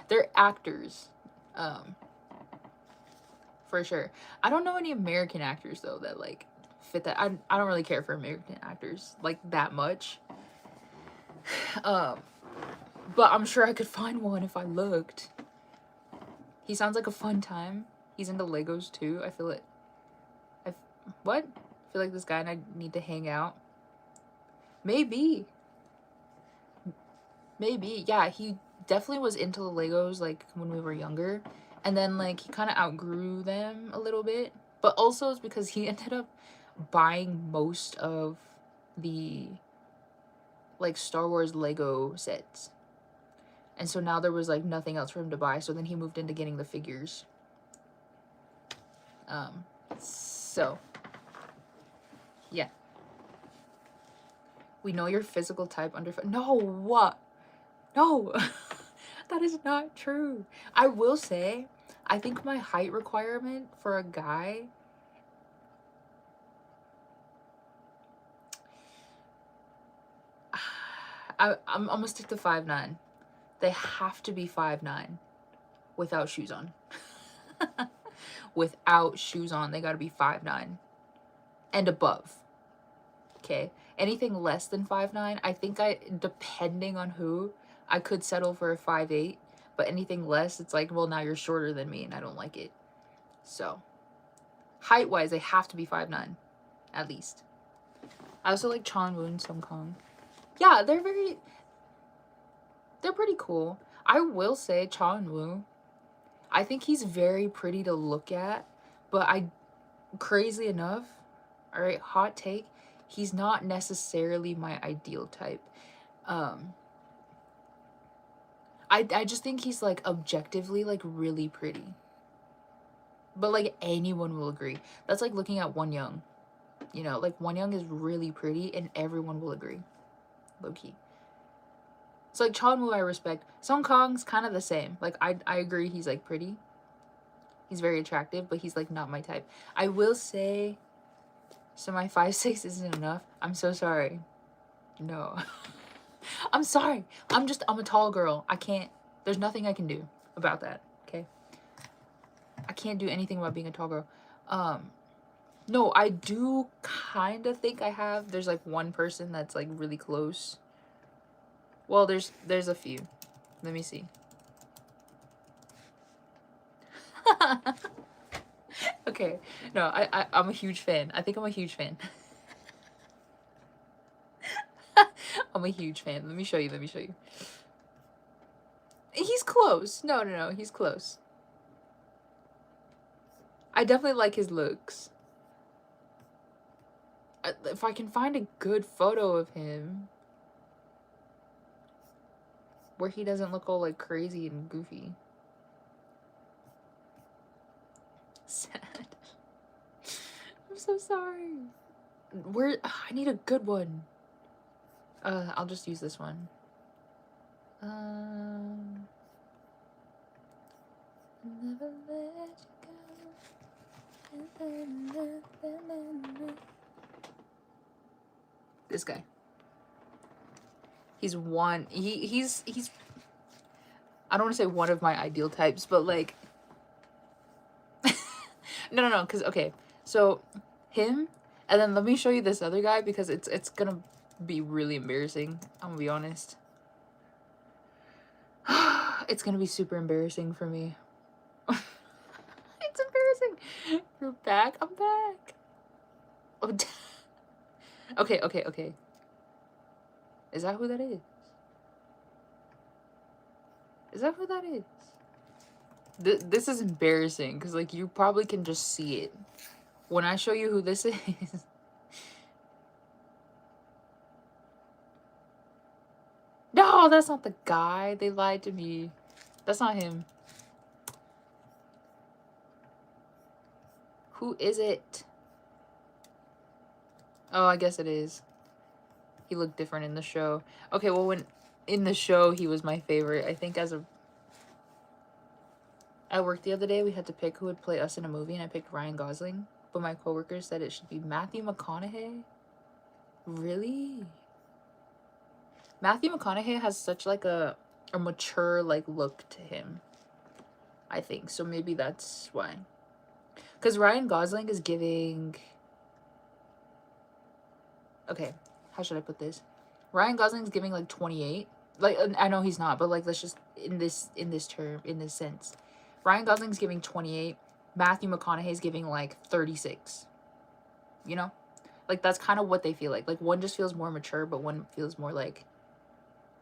They're actors, for sure. I don't know any American actors though that like fit that. I don't really care for American actors like that much. But I'm sure I could find one if I looked. He sounds like a fun time. He's into Legos too. I feel it. What? I feel like this guy and I need to hang out. Maybe. Yeah, he definitely was into the Legos like when we were younger, and then like he kind of outgrew them a little bit, but also it's because he ended up buying most of the like Star Wars Lego sets, and so now there was like nothing else for him to buy, so then he moved into getting the figures. So yeah, we know your physical type under... No, what? No, that is not true. I will say, I think my height requirement for a guy... I'm gonna stick to 5'9". They have to be 5'9" without shoes on. Without shoes on, they gotta be 5'9" and above. Okay, anything less than 5'9", I think depending on who, I could settle for a 5'8", but anything less, it's like, well, now you're shorter than me and I don't like it. So height wise, they have to be 5'9", at least. I also like Chan Woo and Sung Kang. Yeah, they're pretty cool. I will say Chan Woo, I think he's very pretty to look at, but crazy enough, all right, hot take, he's not necessarily my ideal type. I just think he's like objectively like really pretty. But like anyone will agree. That's like looking at Won Young. You know, like Won Young is really pretty and everyone will agree. Low key. So like Chan Woo I respect. Song Kang's kind of the same. Like I agree he's like pretty. He's very attractive, but he's like not my type. I will say, so my 5'6" isn't enough. I'm so sorry. No. I'm sorry. I'm a tall girl. I can't, there's nothing I can do about that. Okay. I can't do anything about being a tall girl. No, I do kind of think there's like one person that's like really close. Well, there's a few. Let me see. Okay. No, I'm a huge fan. I think I'm a huge fan. I'm a huge fan. Let me show you. He's close. No, he's close. I definitely like his looks. If I can find a good photo of him where he doesn't look all like crazy and goofy. Sad. I'm so sorry. I need a good one. I'll just use this one. Never let you go. This guy. He's I don't want to say one of my ideal types, but like no, because okay, so him, and then let me show you this other guy because it's gonna be really embarrassing. I'm gonna be honest. It's gonna be super embarrassing for me. It's embarrassing. You're back? I'm back. Oh, okay. Is that who that is? Is that who that is? This is embarrassing because, like, you probably can just see it. When I show you who this is... No, that's not the guy. They lied to me. That's not him. Who is it? Oh, I guess it is. He looked different in the show. Okay, well, when in the show, he was my favorite. I think as a... At work the other day, we had to pick who would play us in a movie, and I picked Ryan Gosling. But my coworker said it should be Matthew McConaughey. Really? Matthew McConaughey has such, like, a mature, like, look to him, I think. So maybe that's why. Because Ryan Gosling is giving... Okay, how should I put this? Ryan Gosling's giving, like, 28. Like, I know he's not, but, like, let's just... In this sense. Ryan Gosling's giving 28. Matthew McConaughey's giving, like, 36. You know? Like, that's kind of what they feel like. Like, one just feels more mature, but one feels more, like,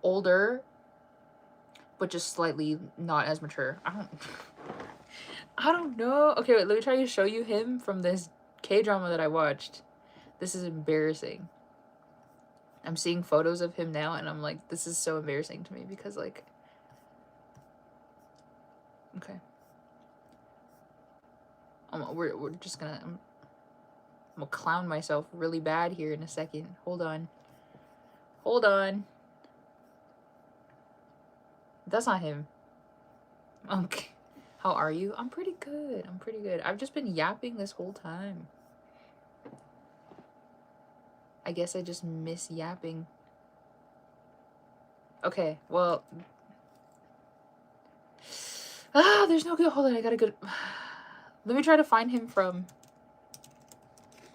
older, but just slightly not as mature. I don't know. Okay, wait, let me try to show you him from this K-drama that I watched. This is embarrassing. I'm seeing photos of him now, and I'm like, this is so embarrassing to me because, like... Okay. We're just gonna... I'm gonna clown myself really bad here in a second. Hold on. Hold on. That's not him. Okay. How are you? I'm pretty good. I'm pretty good. I've just been yapping this whole time. I guess I just miss yapping. Okay, well... there's no good... Hold on, I gotta go... Let me try to find him from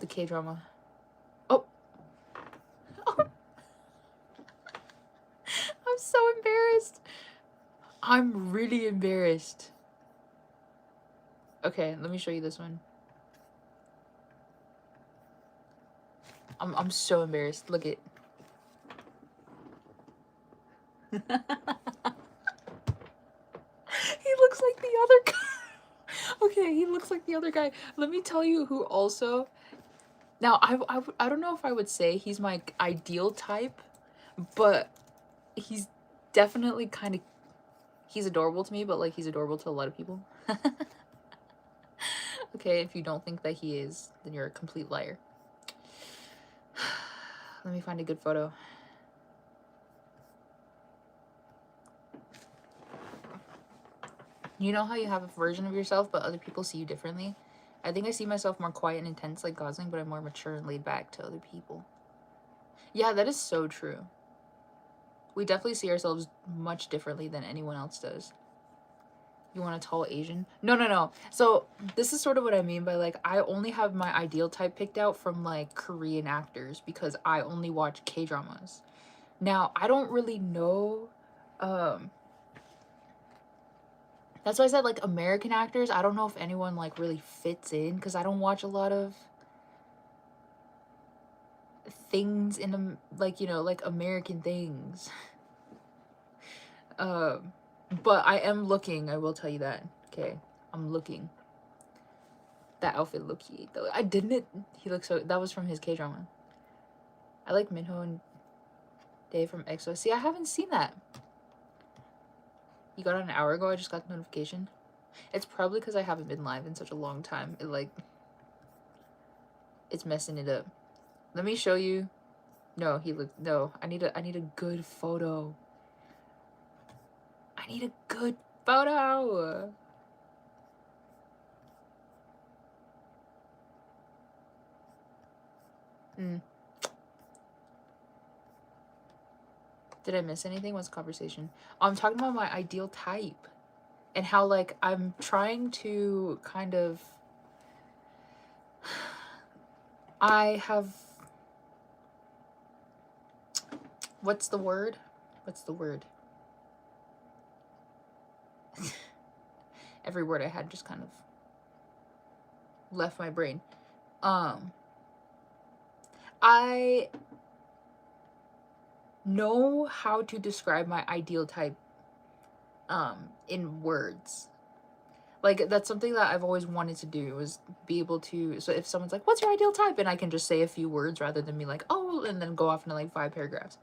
the K-drama. Oh. Oh. I'm so embarrassed. I'm really embarrassed. Okay, let me show you this one. I'm so embarrassed. Look it. He looks like the other guy. Okay, he looks like the other guy. Let me tell you who also... Now, I don't know if I would say he's my ideal type, but he's definitely kind of... He's adorable to me, but, like, he's adorable to a lot of people. Okay, if you don't think that he is, then you're a complete liar. Let me find a good photo. You know how you have a version of yourself, but other people see you differently? I think I see myself more quiet and intense like Gosling, but I'm more mature and laid back to other people. Yeah, that is so true. We definitely see ourselves much differently than anyone else does. You want a tall Asian? No. So this is sort of what I mean by, like, I only have my ideal type picked out from, like, Korean actors because I only watch K-dramas. Now, I don't really know... That's why I said, like, American actors, I don't know if anyone, like, really fits in because I don't watch a lot of things in, like, you know, like, American things. But I am looking, I will tell you that. Okay, I'm looking. That outfit look cute though. I didn't... He looks so... That was from his K-drama. I like Minho and Dave from EXO. See, I haven't seen that. You got it an hour ago? I just got the notification. It's probably because I haven't been live in such a long time. It, like... It's messing it up. Let me show you. No, he looked... No, I need a good photo. I need a good photo. Did I miss anything? What's the conversation? Oh, I'm talking about my ideal type. And how, like, I'm trying to kind of... I have... what's the word? What's the word? Every word I had just kind of left my brain. I know how to describe my ideal type in words. Like, that's something that I've always wanted to do, was be able to, so if someone's like, what's your ideal type, and I can just say a few words rather than be like, oh, and then go off into like 5 paragraphs.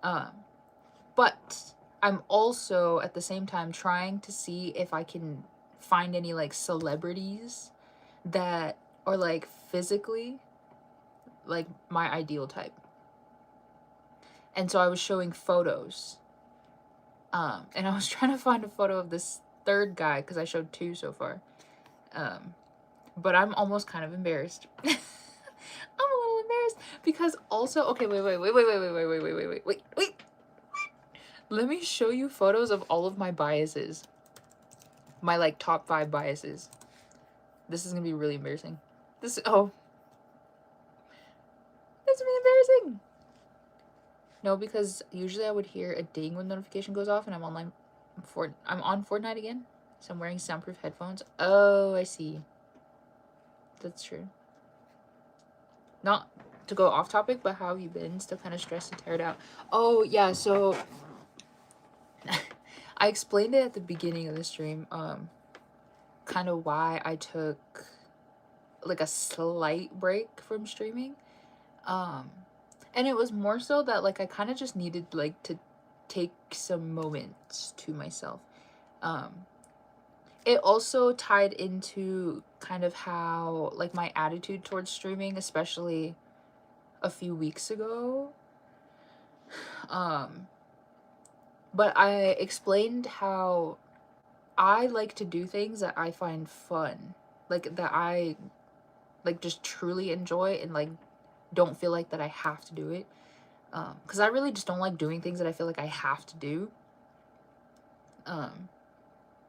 But I'm also at the same time trying to see if I can find any like celebrities that are like physically like my ideal type. And so I was showing photos, and I was trying to find a photo of this third guy, because I showed 2 so far. But I'm almost kind of embarrassed. I'm a little embarrassed because also, okay, wait. Let me show you photos of all of my biases. My like top 5 biases. This is gonna be really embarrassing. This is gonna be embarrassing. No, because usually I would hear a ding when notification goes off and I'm online I'm on Fortnite again. So I'm wearing soundproof headphones. Oh, I see. That's true. Not to go off topic, but how have you been? Still kind of stressed and tired out. Oh, yeah, so I explained it at the beginning of the stream, kind of why I took like a slight break from streaming. And it was more so that like I kind of just needed like to take some moments to myself. It also tied into kind of how like my attitude towards streaming, especially a few weeks ago. But I explained how I like to do things that I find fun, like that I like just truly enjoy, and like don't feel like that I have to do it. Because I really just don't like doing things that I feel like I have to do.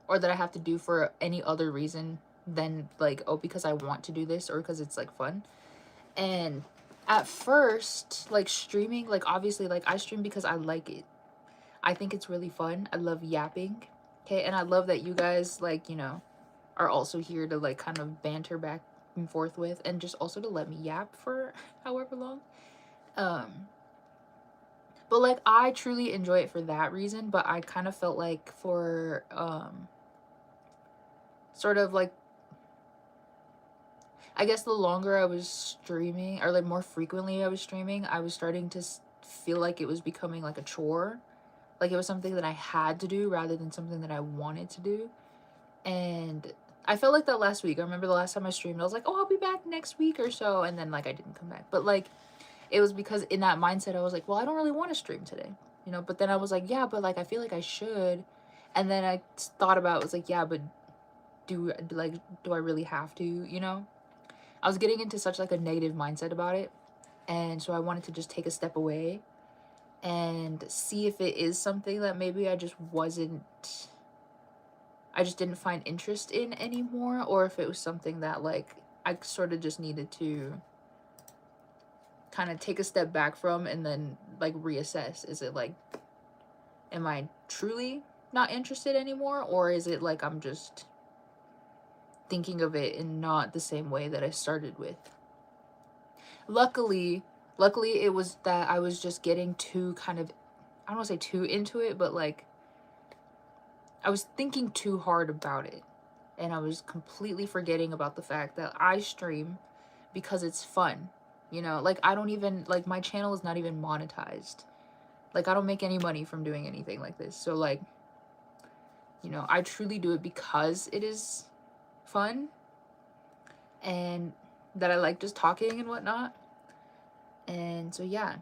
Or that I have to do for any other reason than like, oh, because I want to do this or because it's like fun. And at first, like streaming, like obviously like I stream because I like it. I think it's really fun. I love yapping. Okay, and I love that you guys like, you know, are also here to like kind of banter back and forth with, and just also to let me yap for however long. But like I truly enjoy it for that reason, but I kind of felt like for sort of like, I guess the longer I was streaming, or like more frequently I was streaming, I was starting to feel like it was becoming like a chore. Like it was something that I had to do rather than something that I wanted to do. And I felt like that last week. I remember the last time I streamed, I was like, oh, I'll be back next week or so. And then like I didn't come back. But like it was because in that mindset, I was like, well, I don't really want to stream today, you know? But then I was like, yeah, but like I feel like I should. And then I thought about it, was like, yeah, but do I really have to, you know? I was getting into such like a negative mindset about it. And so I wanted to just take a step away and see if it is something that maybe I just didn't find interest in anymore, or if it was something that like I sort of just needed to kind of take a step back from and then like reassess. Is it like, am I truly not interested anymore, or is it like I'm just thinking of it in not the same way that I started with? Luckily it was that I was just getting too kind of, I don't want to say too into it, but like I was thinking too hard about it, and I was completely forgetting about the fact that I stream because it's fun. You know, like I don't even, like my channel is not even monetized. Like I don't make any money from doing anything like this. So like, you know, I truly do it because it is fun and that I like just talking and whatnot. And so yeah,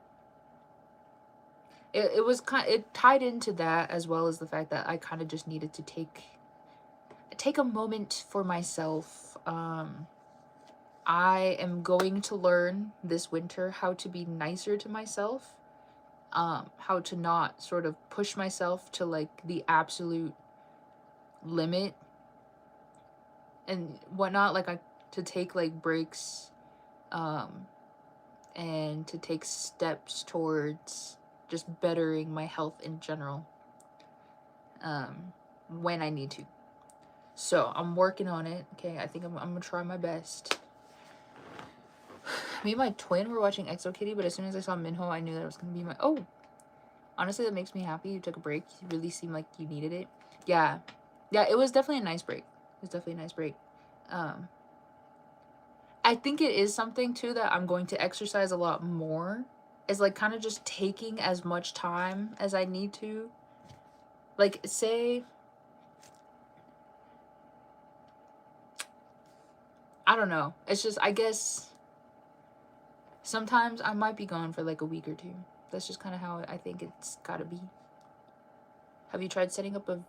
it was it tied into that, as well as the fact that I kind of just needed to take a moment for myself. I am going to learn this winter how to be nicer to myself, how to not sort of push myself to like the absolute limit and whatnot, like to take like breaks, and to take steps towards just bettering my health in general when I need to. So I'm working on it. Okay, I think I'm gonna try my best. Me and my twin were watching Exo Kitty, but as soon as I saw Minho, I knew that it was gonna be my... Oh, honestly, that makes me happy. You took a break. You really seemed like you needed it. Yeah, it was definitely a nice break. It was definitely a nice break. I think it is something too that I'm going to exercise a lot more, is like kind of just taking as much time as I need to. Like, say, I don't know. It's just, I guess sometimes I might be gone for like a week or two. That's just kind of how I think it's gotta be. Have you tried setting up a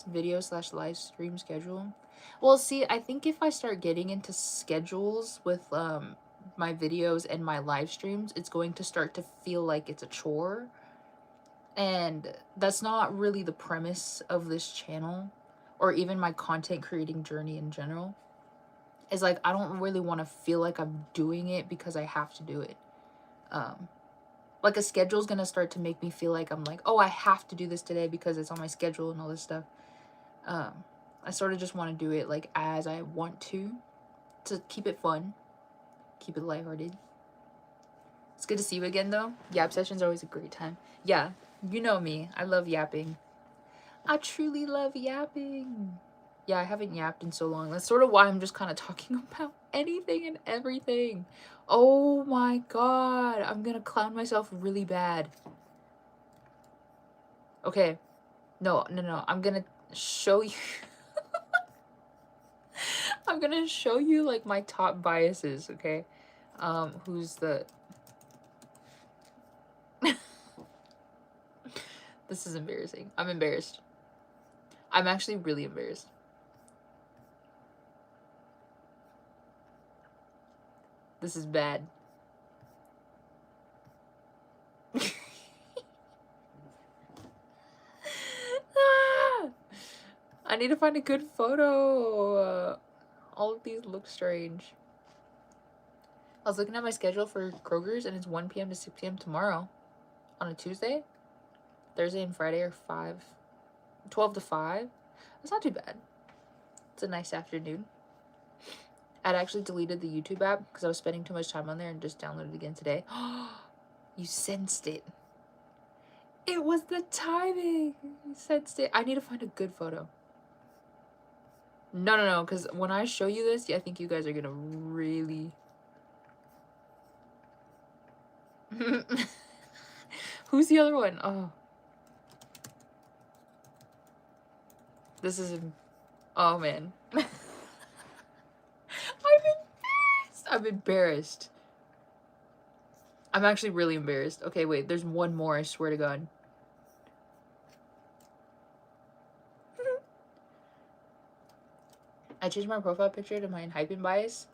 video/live stream schedule? Well, see, I think if I start getting into schedules with my videos and my live streams, it's going to start to feel like it's a chore. And that's not really the premise of this channel, or even my content creating journey in general. It's like, I don't really want to feel like I'm doing it because I have to do it. Like, a schedule is going to start to make me feel like I'm like, oh, I have to do this today because it's on my schedule and all this stuff. I sort of just want to do it like as I want to keep it fun, keep it lighthearted. It's good to see you again, though. Yap sessions are always a great time. Yeah, you know me. I love yapping. I truly love yapping. Yeah, I haven't yapped in so long. That's sort of why I'm just kind of talking about anything and everything. Oh my god, I'm gonna clown myself really bad. Okay, no, I'm gonna show you. I'm gonna show you like my top biases, okay? Who's the... This is embarrassing. I'm embarrassed. I'm actually really embarrassed. This is bad. I need to find a good photo. All of these look strange. I was looking at my schedule for Kroger's and it's 1 p.m. to 6 p.m. tomorrow. On a Tuesday. Thursday and Friday are 12 to 5. That's not too bad. It's a nice afternoon. I'd actually deleted the YouTube app because I was spending too much time on there and just downloaded it again today. You sensed it. It was the timing. You sensed it. I need to find a good photo. No, because when I show you this, I think you guys are going to really... Who's the other one? Oh. This is... Oh, man. I'm embarrassed. I'm actually really embarrassed. Okay, wait. There's one more, I swear to God. I changed my profile picture to my hyping bias.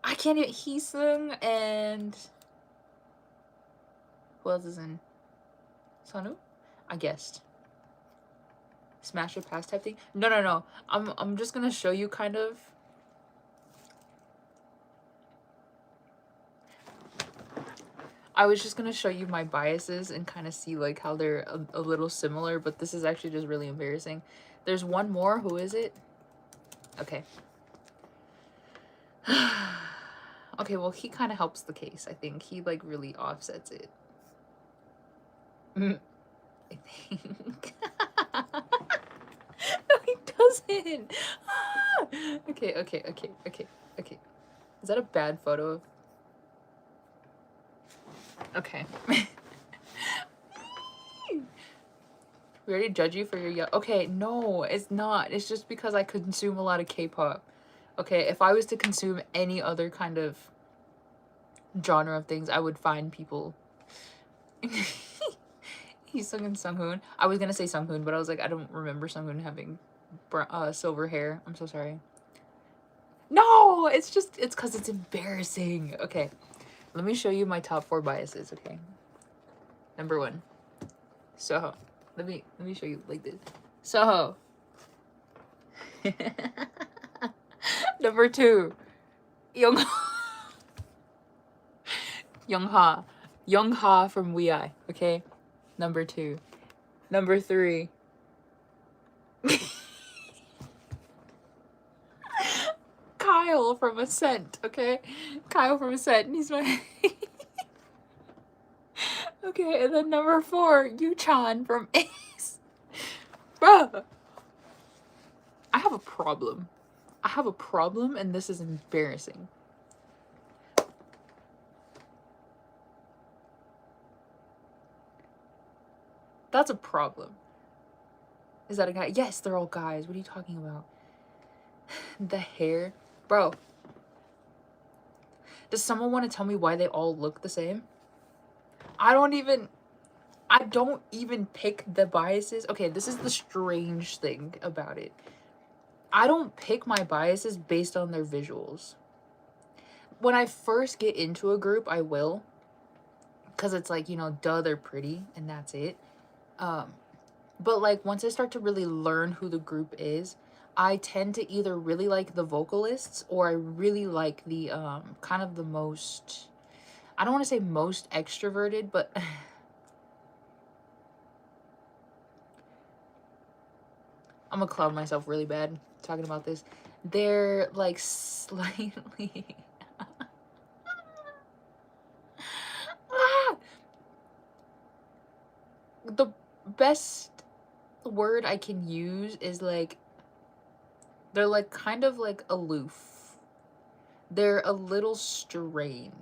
I can't even... Heesung and... Who else is in? Sanu? I guessed. Smash or pass type thing? No. I'm just gonna show you kind of... I was just gonna show you my biases and kind of see like how they're a little similar, but this is actually just really embarrassing. There's one more. Who is it? Okay. Okay, well, he kind of helps the case, I think. He like really offsets it. I think. No, he doesn't. Okay. Is that a bad photo of... Okay. We already judge you for your... Okay, no, it's not. It's just because I consume a lot of K-pop. Okay, if I was to consume any other kind of genre of things, I would find people... Heesung and Sunghoon. I was gonna say Sunghoon, but I was like, I don't remember Sunghoon having silver hair. I'm so sorry. No, it's because it's embarrassing. Okay, let me show you my top 4 biases. Okay, number 1, Soho. Let me show you like this. Soho. Number 2, Youngha from We I. Okay, Number 2. Number 3. Kyle from Ascent, okay? Kyle from Ascent, he's my... Okay, and then number 4, Yu-chan from Ace. Bruh. I have a problem. I have a problem, and this is embarrassing. That's a problem. Is that a guy? Yes, they're all guys. What are you talking about? The hair. Bro. Does someone want to tell me why they all look the same? I don't even pick the biases. Okay, this is the strange thing about it. I don't pick my biases based on their visuals. When I first get into a group, I will. Because it's like, you know, duh, they're pretty, and that's it. But like, once I start to really learn who the group is, I tend to either really like the vocalists, or I really like the, kind of the most, I don't want to say most extroverted, but... I'm gonna cloud myself really bad talking about this. They're like slightly... The best word I can use is like, they're like kind of like aloof. They're a little strange,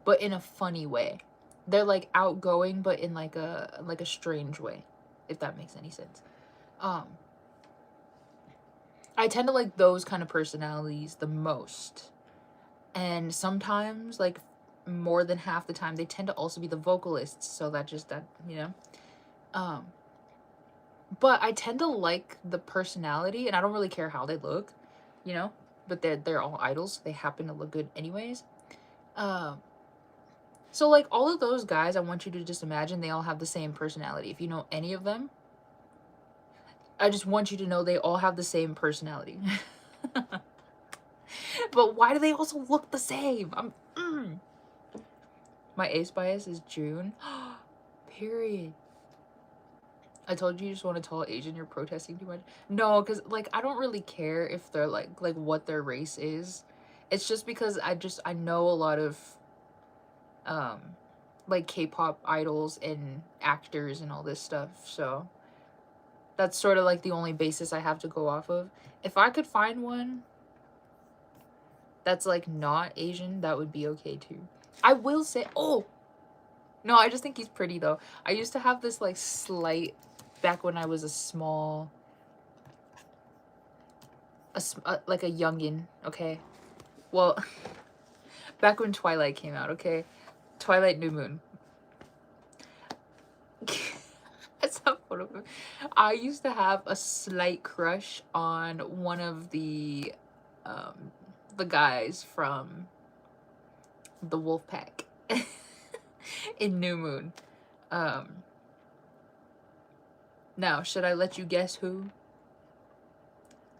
but in a funny way. They're like outgoing, but in like a strange way, if that makes any sense. I tend to like those kind of personalities the most. And sometimes, like, more than half the time, they tend to also be the vocalists, so that, you know. But I tend to like the personality, and I don't really care how they look, you know. But they're all idols. They happen to look good anyways. So like all of those guys, I want you to just imagine they all have the same personality. If you know any of them, I just want you to know they all have the same personality. But why do they also look the same? My ace bias is June. Period. I told you just want a tall Asian, you're protesting too much. No, because like I don't really care if they're like what their race is. It's just because I know a lot of like K-pop idols and actors and all this stuff, so that's sort of like the only basis I have to go off of. If I could find one that's like not Asian, that would be okay too. I will say, oh no, I just think he's pretty though. I used to have this like slight, back when I was a small, like a youngin, okay? Well, back when Twilight came out, okay? Twilight New Moon. That's a photo of him. I used to have a slight crush on one of the guys from the Wolfpack in New Moon. Now, should I let you guess who?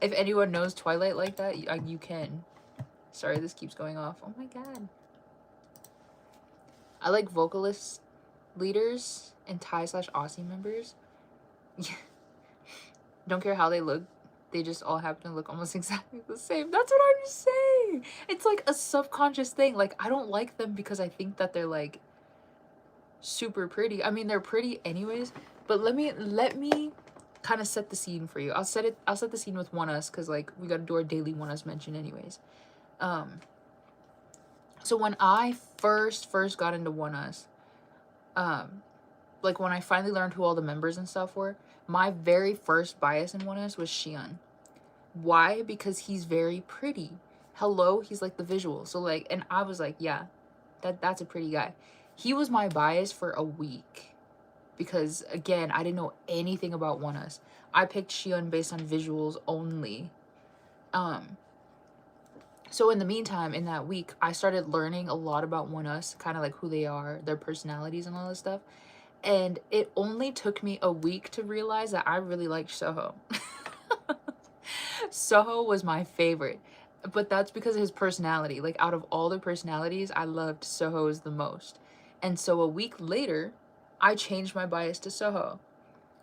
If anyone knows Twilight like that, you can. Sorry, this keeps going off. Oh my god. I like vocalist leaders and Thai/Aussie members. Don't care how they look. They just all happen to look almost exactly the same. That's what I'm saying. It's like a subconscious thing. Like, I don't like them because I think that they're like super pretty. I mean, they're pretty anyways, but let me kind of set the scene for you. I'll set the scene with One Us, because like we gotta do our daily One Us mention anyways. So when I first got into One Us, like when I finally learned who all the members and stuff were, my very first bias in One Us was Xion. Why? Because he's very pretty. Hello, he's like the visual. So like, and I was like, yeah, that's a pretty guy. He was my bias for a week, because again, I didn't know anything about One Us. I picked Xion based on visuals only. So in the meantime, in that week, I started learning a lot about One Us, kind of like who they are, their personalities and all this stuff. And it only took me a week to realize that I really liked Soho. Soho was my favorite, but that's because of his personality. Like, out of all the personalities, I loved Soho's the most. And so a week later, I changed my bias to Soho.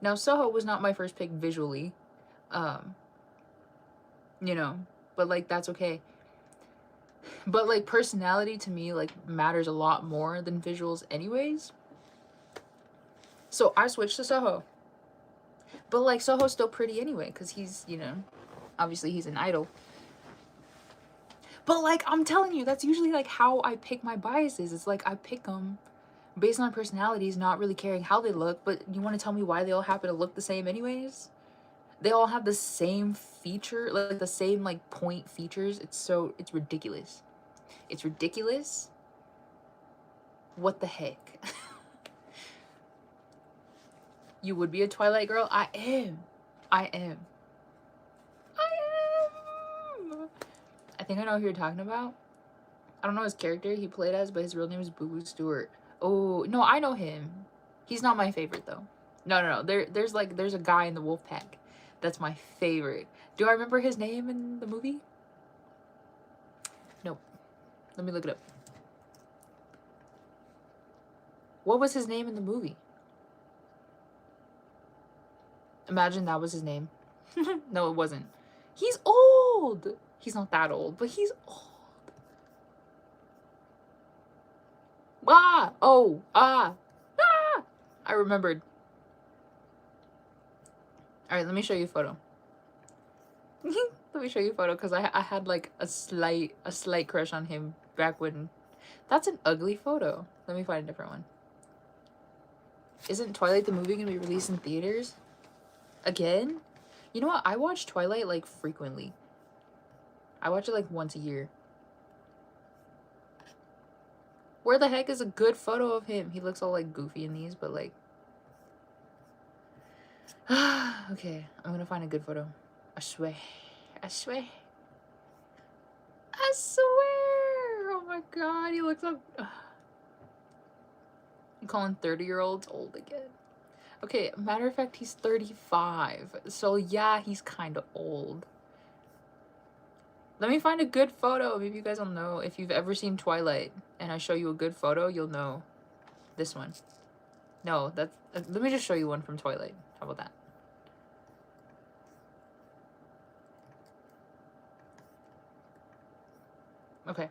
Now, Soho was not my first pick visually, um, you know, but like that's okay. But like personality to me like matters a lot more than visuals anyways. So I switched to Soho. But like Soho's still pretty anyway, because he's, you know, obviously he's an idol. But like I'm telling you, that's usually like how I pick my biases. It's like I pick them based on personalities, not really caring how they look. But you want to tell me why they all happen to look the same anyways? They all have the same feature, like the same like point features. It's ridiculous. It's ridiculous. What the heck? You would be a Twilight girl? I am. I am. I think I know who you're talking about. I don't know his character he played as, but his real name is Boo Boo Stewart. Oh, no, I know him. He's not my favorite, though. No. There's a guy in the wolf pack that's my favorite. Do I remember his name in the movie? Nope. Let me look it up. What was his name in the movie? Imagine that was his name. No, it wasn't. He's old. He's not that old, but he's old. I remembered. All right, let me show you a photo. Let me show you a photo because I had like a slight crush on him back when. That's an ugly photo. Let me find a different one. Isn't Twilight the movie gonna be released in theaters again? You know what? I watch Twilight like frequently. I watch it like once a year. Where the heck is a good photo of him? He looks all like goofy in these, but like. Okay, I'm gonna find a good photo. I swear. I swear. I swear. Oh my god, he looks so. You calling 30-year-olds old again? Okay, matter of fact, he's 35. So yeah, he's kind of old. Let me find a good photo. Maybe you guys will know. If you've ever seen Twilight and I show you a good photo, you'll know. This one. No, that's... let me just show you one from Twilight. How about that? Okay.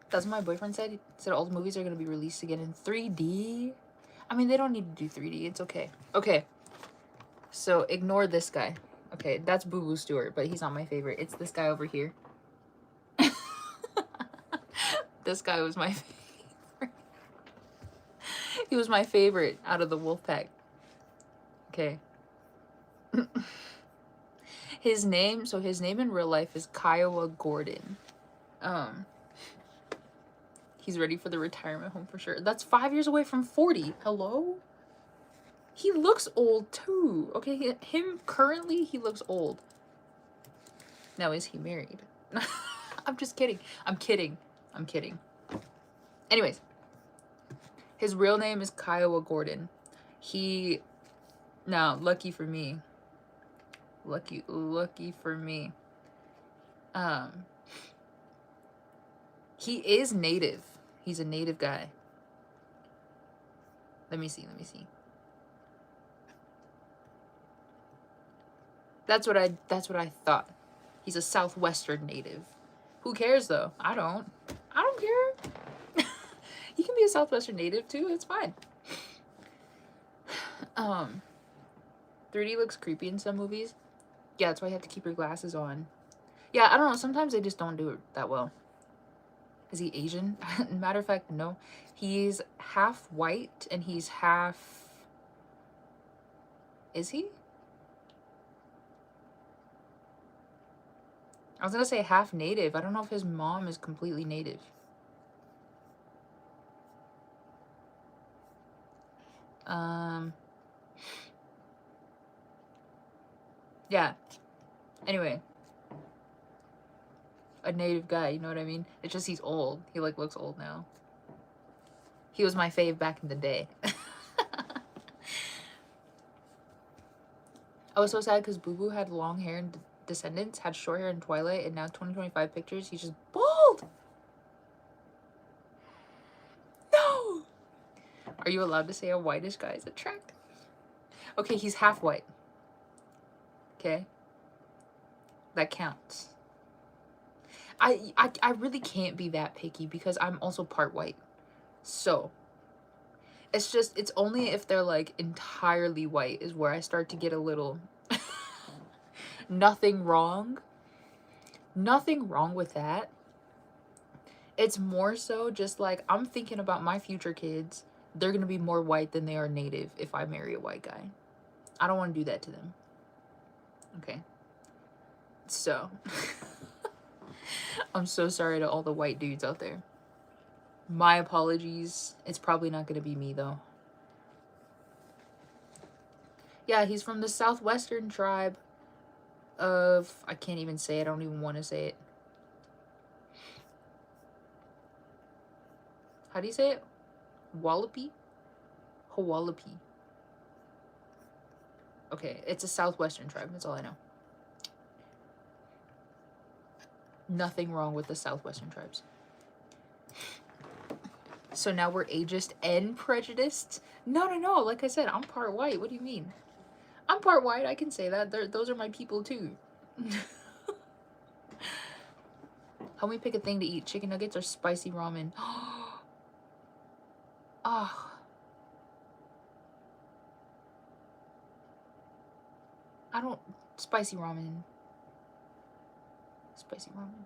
That's what my boyfriend said. He said all the movies are going to be released again in 3D. I mean, they don't need to do 3D. It's okay. Okay. So, ignore this guy. Okay, that's Boo Boo Stewart, but he's not my favorite. It's this guy over here. This guy was my favorite. He was my favorite out of the wolf pack. Okay. His name in real life is Kiowa Gordon. He's ready for the retirement home for sure. That's 5 years away from 40. Hello? He looks old too. Okay, him currently, he looks old. Now, is he married? I'm just kidding. I'm kidding. Anyways, his real name is Kiowa Gordon. Now, lucky for me. Lucky for me. He is native. He's a native guy. Let me see. That's what I thought. He's a southwestern native. Who cares though? I don't care. You can be a southwestern native too. It's fine. 3D looks creepy in some movies. Yeah, that's why you have to keep your glasses on. Yeah, I don't know. Sometimes they just don't do it that well. Is he Asian? Matter of fact, no. He's half white and he's half... Is he? I was gonna say half native. I don't know if his mom is completely native. Yeah. Anyway. A native guy, you know what I mean? It's just he's old. He like looks old now. He was my fave back in the day. I was so sad because Boo Boo had long hair in Descendants, had short hair in Twilight, and now 2025 pictures, he's just bald! Are you allowed to say a whitish guy is attractive? Okay, he's half white. Okay? That counts. I really can't be that picky because I'm also part white. So, it's only if they're like entirely white is where I start to get a little nothing wrong. Nothing wrong with that. It's more so just like I'm thinking about my future kids. They're going to be more white than they are native if I marry a white guy. I don't want to do that to them. Okay. So, I'm so sorry to all the white dudes out there. My apologies. It's probably not going to be me though. Yeah, he's from the southwestern tribe of, I can't even say it. I don't even want to say it. How do you say it? Wallapi? Hawalapi. Okay, it's a southwestern tribe. That's all I know. Nothing wrong with the southwestern tribes. So now we're ageist and prejudiced? No. Like I said, I'm part white. What do you mean? I'm part white. I can say that. Those are my people too. Help me pick a thing to eat. Chicken nuggets or spicy ramen? Ah. I don't... Spicy ramen. Spicy ramen.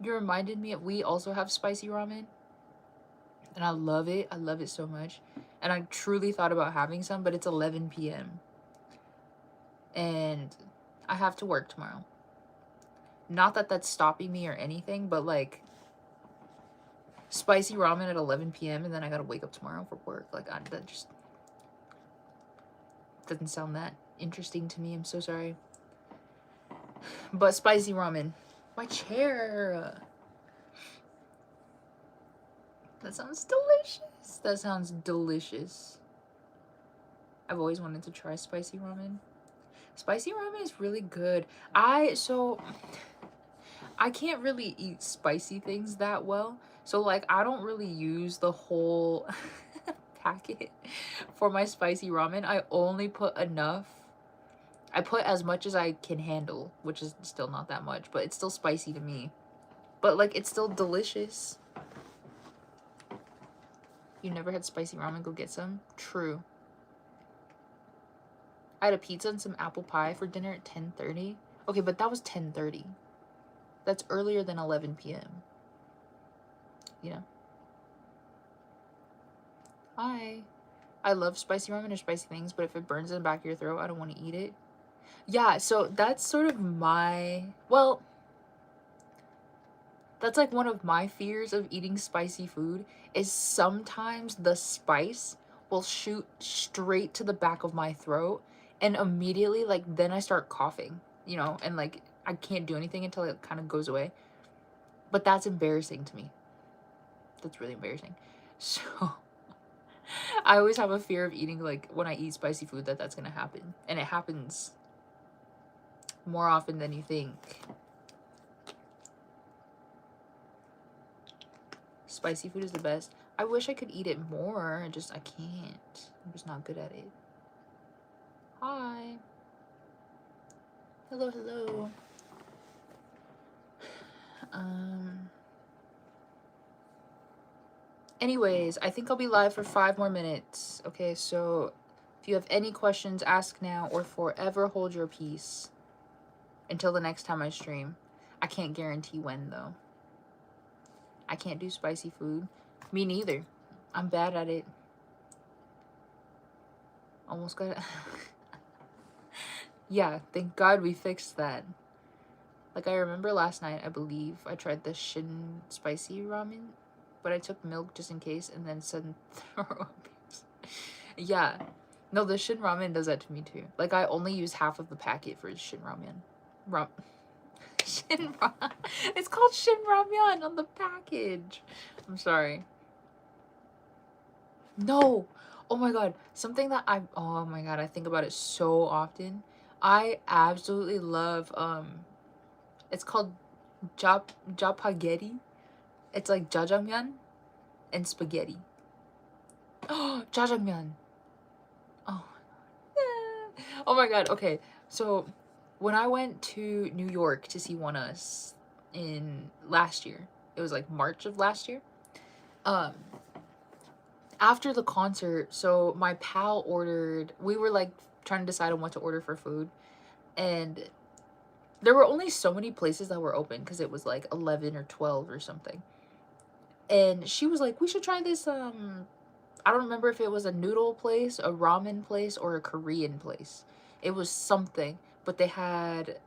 You reminded me we also have spicy ramen. And I love it. I love it so much. And I truly thought about having some, but it's 11 p.m. And I have to work tomorrow. Not that that's stopping me or anything, but like spicy ramen at 11 p.m. and then I gotta wake up tomorrow for work. Like, that just doesn't sound that interesting to me. I'm so sorry. But spicy ramen. My chair. That sounds delicious. That sounds delicious. I've always wanted to try spicy ramen. Spicy ramen is really good. I can't really eat spicy things that well. So like I don't really use the whole packet for my spicy ramen. I only put enough. I put as much as I can handle, which is still not that much, but it's still spicy to me. But like it's still delicious. You never had spicy ramen? Go get some. True. I had a pizza and some apple pie for dinner at 10:30. Okay, but that was 10:30. That's earlier than 11 p.m. You know? Hi. I love spicy ramen or spicy things, but if it burns in the back of your throat, I don't want to eat it. Yeah, so that's sort of my... Well, that's like one of my fears of eating spicy food is sometimes the spice will shoot straight to the back of my throat and immediately like then I start coughing, you know, and like I can't do anything until it kind of goes away. But that's embarrassing to me. That's really embarrassing. So I always have a fear of eating, like when I eat spicy food, that's gonna happen, and it happens more often than you think. Spicy food is the best. I wish I could eat it more. I can't. I'm just not good at it. Hi. Hello. Anyways, I think I'll be live for 5 more minutes. Okay, so if you have any questions, ask now or forever hold your peace until the next time I stream. I can't guarantee when, though. I can't do spicy food. Me neither. I'm bad at it. Almost got it. Yeah, thank God we fixed that. Like, I remember last night, I believe, I tried the Shin spicy ramen, but I took milk just in case and then sudden throw up. Yeah. No, the Shin ramen does that to me too. Like, I only use half of the packet for Shin ramen. Shin ramen. It's called Shin ramyeon on the package. I'm sorry. No. Oh my God. Something that oh my God, I think about it so often. I absolutely love, it's called japaghetti. It's like jjajangmyeon and spaghetti. Oh, jjajangmyeon. Oh. Oh my god. Okay. So when I went to New York to see One Us in last year, it was like March of last year. Um After the concert, so my pal ordered, we were like trying to decide on what to order for food, and there were only so many places that were open because it was like 11 or 12 or something. And she was like, we should try this I don't remember if it was a noodle place, a ramen place, or a Korean place. It was something, but they had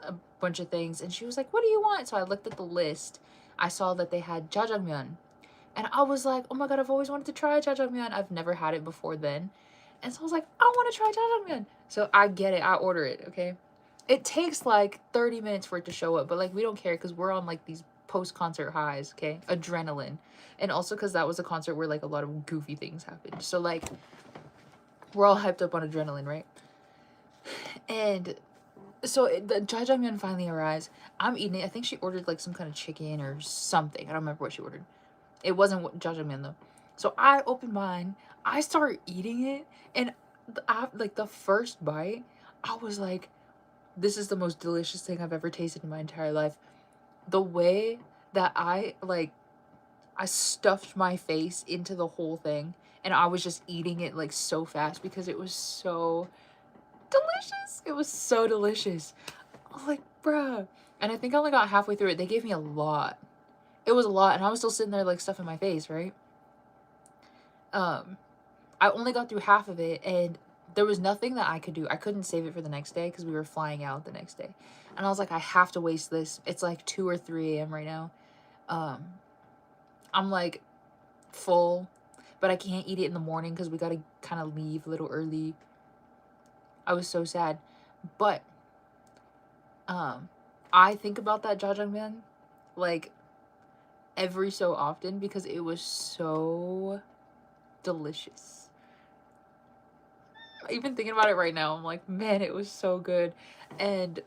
a bunch of things. And she was like, what do you want? So I looked at the list. I saw that they had jjajangmyeon. And I was like, oh my god, I've always wanted to try jjajangmyeon. I've never had it before then. And so I was like, I want to try jjajangmyeon. So I get it. I order it, okay? It takes like 30 minutes for it to show up, but like we don't care because we're on like these post-concert highs, okay? Adrenaline. And also because that was a concert where like a lot of goofy things happened. So like we're all hyped up on adrenaline, right? And so the jjajangmyeon finally arrives. I'm eating it. I think she ordered like some kind of chicken or something. I don't remember what she ordered. It wasn't jjajangmyeon though. So I open mine. I start eating it, and like the first bite, I was like, "This is the most delicious thing I've ever tasted in my entire life." The way that I stuffed my face into the whole thing, and I was just eating it like so fast because it was so delicious. It was so delicious. I was like, bruh. And I think I only got halfway through it. They gave me a lot. It was a lot, and I was still sitting there like stuffing my face, right? Um, I only got through half of it, and there was nothing that I could do. I couldn't save it for the next day because we were flying out the next day. And I was like, I have to waste this. It's like 2 or 3 a.m. right now. Um, I'm like full, but I can't eat it in the morning because we got to kind of leave a little early. I was so sad. But I think about that jjajangmyeon like every so often because it was so delicious. Even thinking about it right now, I'm like, man, it was so good. And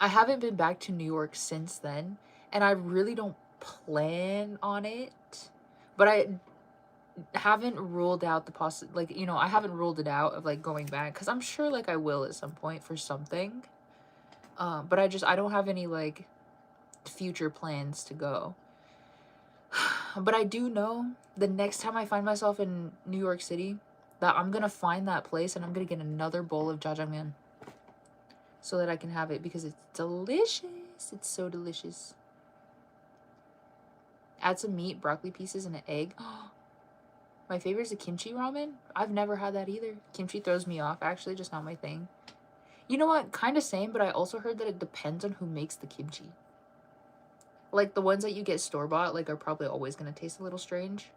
I haven't been back to New York since then, and I really don't plan on it. But I haven't ruled out the like, you know, I haven't ruled it out of like going back because I'm sure like I will at some point for something. But I don't have any like future plans to go. But I do know the next time I find myself in New York City that I'm gonna find that place and I'm gonna get another bowl of jjajangmyeon so that I can have it because it's delicious. It's so delicious. Add some meat, broccoli pieces, and an egg. My favorite is the kimchi ramen. I've never had that either. Kimchi throws me off, actually, just not my thing. You know what? Kind of same, but I also heard that it depends on who makes the kimchi. Like, the ones that you get store-bought, like, are probably always going to taste a little strange.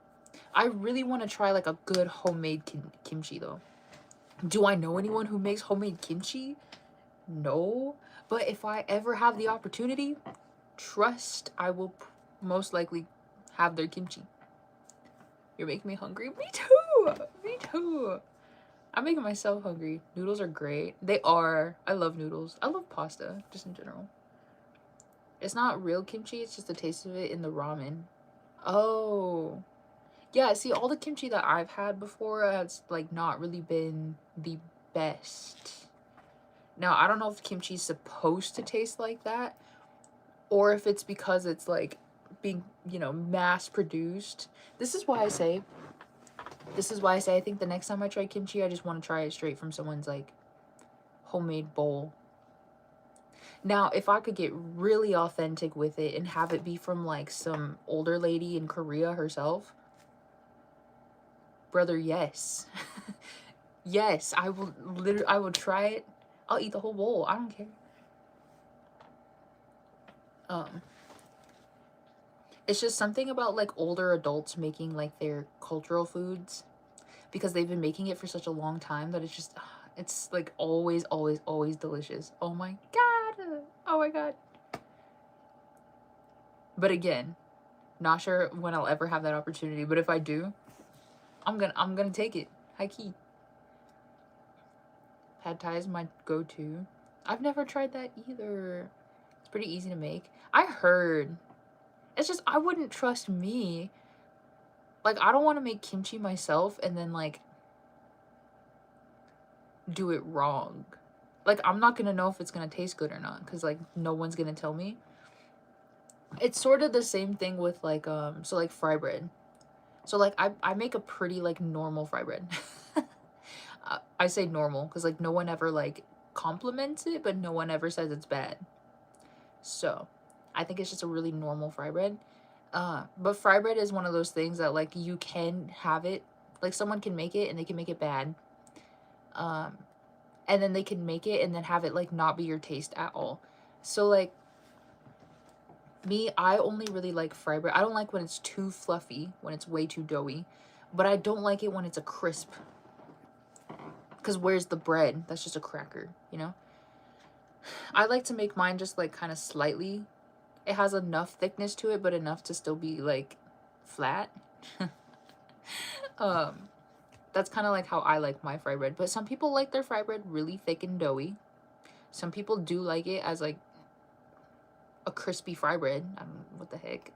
I really want to try, like, a good homemade kimchi, though. Do I know anyone who makes homemade kimchi? No. But if I ever have the opportunity, trust I will most likely have their kimchi. You're making me hungry. Me too. Me too. I'm making myself hungry. Noodles are great. They are. I love noodles. I love pasta, just in general. It's not real kimchi. It's just the taste of it in the ramen. Oh. Yeah, see, all the kimchi that I've had before has, like, not really been the best. Now, I don't know if kimchi's supposed to taste like that, or if it's because it's, like, being, you know, mass-produced. This is why I say I think the next time I try kimchi, I just want to try it straight from someone's, like, homemade bowl. Now, if I could get really authentic with it and have it be from, like, some older lady in Korea herself, brother, yes. Yes, I will try it. I'll eat the whole bowl. I don't care. It's just something about, like, older adults making, like, their cultural foods because they've been making it for such a long time that it's just, it's, like, always, always, always delicious. Oh my god. Oh my god. But again, not sure when I'll ever have that opportunity, but if I do, I'm gonna take it. High key. Pad Thai is my go-to. I've never tried that either. It's pretty easy to make. I heard. It's just I wouldn't trust me Like, I don't want to make kimchi myself and then, like, do it wrong. Like, I'm not gonna know if it's gonna taste good or not, because, like, no one's gonna tell me. It's sort of the same thing with, like, so, like, fry bread. So, like, I make a pretty, like, normal fry bread. I say normal, because, like, no one ever, like, compliments it, but no one ever says it's bad. So, I think it's just a really normal fry bread. But fry bread is one of those things that, like, you can have it, like, someone can make it and they can make it bad. And then they can make it and then have it, like, not be your taste at all. So, like, me, I only really like fry bread. I don't like when it's too fluffy, when it's way too doughy. But I don't like it when it's a crisp. Because where's the bread? That's just a cracker, you know? I like to make mine just, like, kind of slightly. It has enough thickness to it, but enough to still be, like, flat. That's kind of like how I like my fry bread. But some people like their fry bread really thick and doughy. Some people do like it as, like, a crispy fry bread. I don't know what the heck.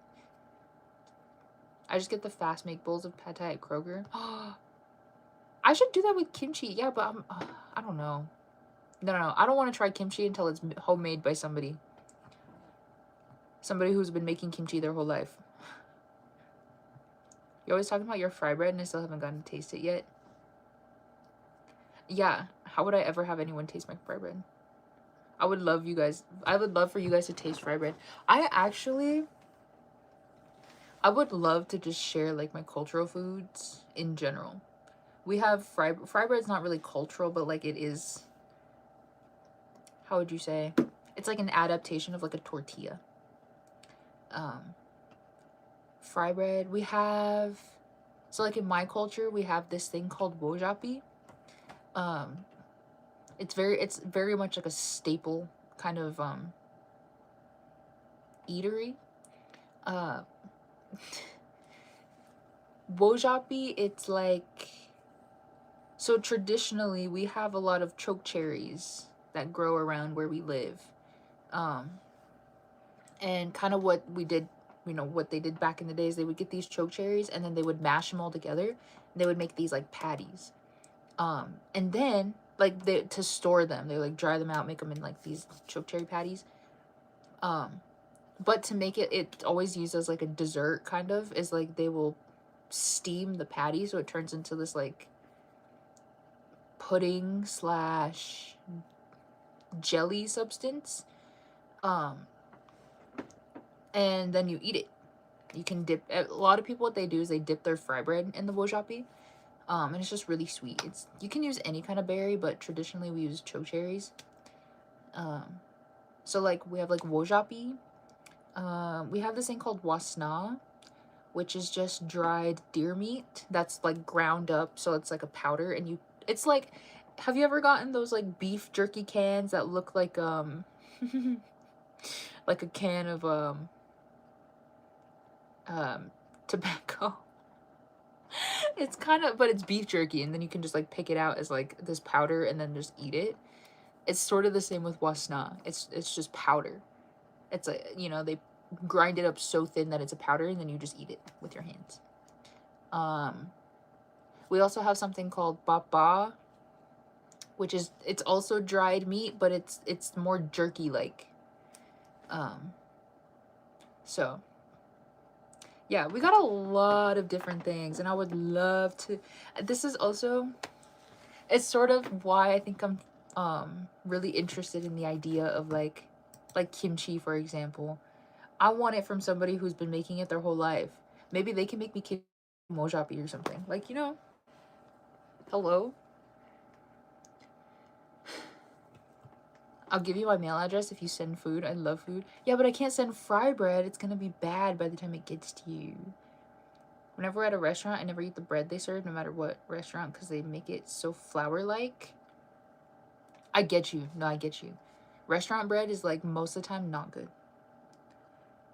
I just get the fast make bowls of pad thai at Kroger. I should do that with kimchi. Yeah, but I don't know. No. I don't want to try kimchi until it's homemade by somebody. Somebody who's been making kimchi their whole life. You're always talking about your fry bread and I still haven't gotten to taste it yet. Yeah, how would I ever have anyone taste my fry bread? I would love for you guys to taste fry bread. I would love to just share, like, my cultural foods in general. We have fry bread's not really cultural, but, like, it is, how would you say? It's like an adaptation of, like, a tortilla. Fry bread, we have, so, like, in my culture, we have this thing called wojapi. It's very much like a staple kind of eatery. Wojapi, it's like, so traditionally we have a lot of choke cherries that grow around where we live. And kind of what we did, what they did back in the days, they would get these choke cherries and then they would mash them all together. And they would make these, like, patties. And then, like, to store them, they, like, dry them out, make them in, like, these choke cherry patties. But to make it always used as, like, a dessert, kind of, is, like, they will steam the patty so it turns into this, like, pudding slash jelly substance. And then you eat it. You can dip, a lot of people, what they do is they dip their fry bread in the wojapi. And it's just really sweet. You can use any kind of berry, but traditionally we use choke cherries. So, like, we have, like, wojapi. We have this thing called wasna, which is just dried deer meat that's, like, ground up, so it's like a powder, and it's like, have you ever gotten those, like, beef jerky cans that look like like a can of tobacco? It's kind of, but it's beef jerky, and then you can just, like, pick it out as, like, this powder and then just eat it. It's sort of the same with wasna. It's just powder. It's like, they grind it up so thin that it's a powder, and then you just eat it with your hands. We also have something called bapa, which is, it's also dried meat, but it's more jerky like. So yeah, we got a lot of different things, and I would love to, this is also, it's sort of why I think I'm really interested in the idea of, like kimchi, for example. I want it from somebody who's been making it their whole life. Maybe they can make me kimchi mojapi or something. Like, hello? I'll give you my mail address if you send food. I love food. Yeah, but I can't send fry bread. It's gonna be bad by the time it gets to you. Whenever we're at a restaurant, I never eat the bread they serve, no matter what restaurant, because they make it so flour-like. I get you. No, I get you. Restaurant bread is, like, most of the time not good.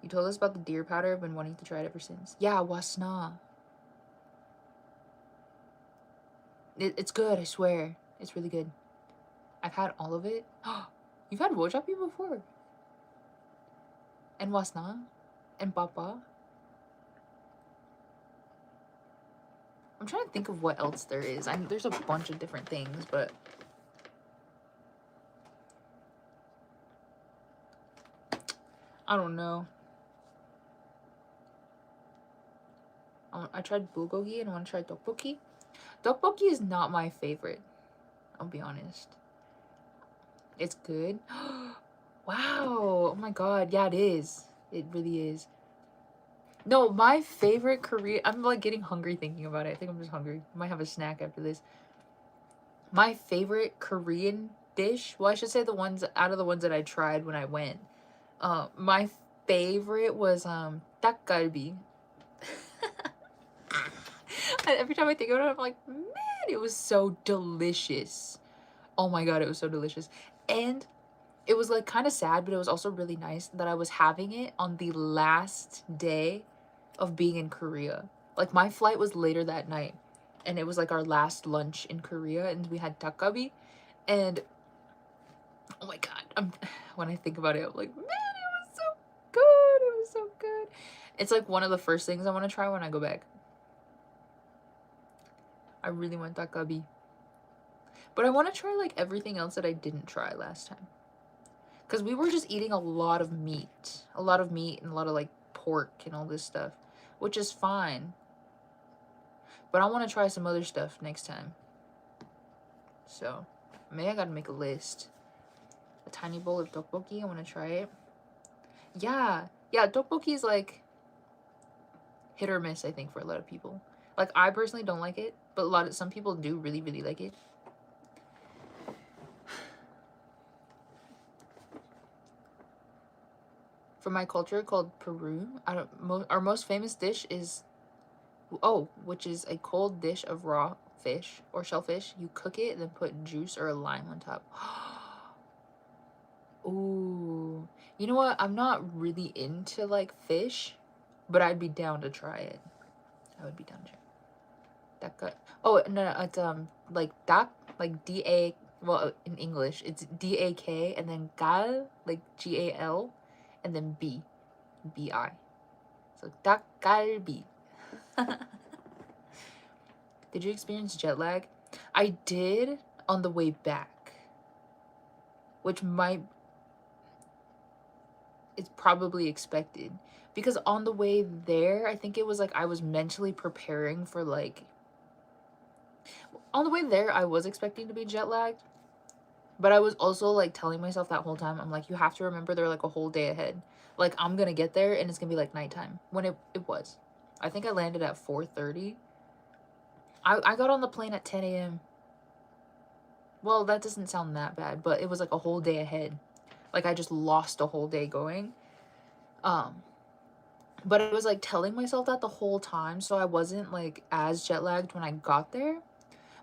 You told us about the deer powder. I've been wanting to try it ever since. Yeah, wasna. It's good, I swear. It's really good. I've had all of it. You've had wojapi before? And wasna? And bapa? I'm trying to think of what else there is. There's a bunch of different things, but I don't know. I tried bulgogi and I want to try tteokbokki. Tteokbokki is not my favorite. I'll be honest. It's good. Wow. Oh my god. Yeah, it is. It really is. No, my favorite Korean... I'm like getting hungry thinking about it. I think I'm just hungry. I might have a snack after this. My favorite Korean dish... Well, I should say the ones... Out of the ones that I tried when I went. My favorite was 닭갈비. Every time I think about it, I'm like, man, it was so delicious. Oh my god, it was so delicious. And it was like kind of sad, but it was also really nice that I was having it on the last day of being in Korea. Like my flight was later that night, and it was like our last lunch in Korea, and we had 닭갈비. And oh my god, when I think about it, I'm like, man, it was so good. It was so good. It's like one of the first things I want to try when I go back. I really want 닭갈비. But I want to try like everything else that I didn't try last time. Because we were just eating a lot of meat. A lot of meat and a lot of like pork and all this stuff. Which is fine. But I want to try some other stuff next time. So, maybe I gotta make a list. A tiny bowl of tteokbokki. I want to try it. Yeah. Yeah, tteokbokki is like hit or miss, I think, for a lot of people. Like, I personally don't like it. But some people do really, really like it. From my culture called Peru, our most famous dish is, which is a cold dish of raw fish or shellfish. You cook it, then put juice or a lime on top. Ooh. You know what? I'm not really into, like, fish, but I'd be down to try it. I would be down to try it. Oh, no, it's, like, dak, like, D-A, well, in English, it's D-A-K, and then gal, like, G-A-L, and then B-I. So, 닭갈비. Did you experience jet lag? I did on the way back, which it's probably expected. Because on the way there, I think it was like I was mentally preparing for like... On the way there, I was expecting to be jet lagged. But I was also like telling myself that whole time, I'm like, you have to remember they're like a whole day ahead. Like, I'm gonna get there and it's gonna be like nighttime. When it was. I think I landed at 4:30. I got on the plane at 10 a.m. Well, that doesn't sound that bad, but it was like a whole day ahead. Like, I just lost a whole day going. But I was like telling myself that the whole time, so I wasn't like as jet lagged when I got there.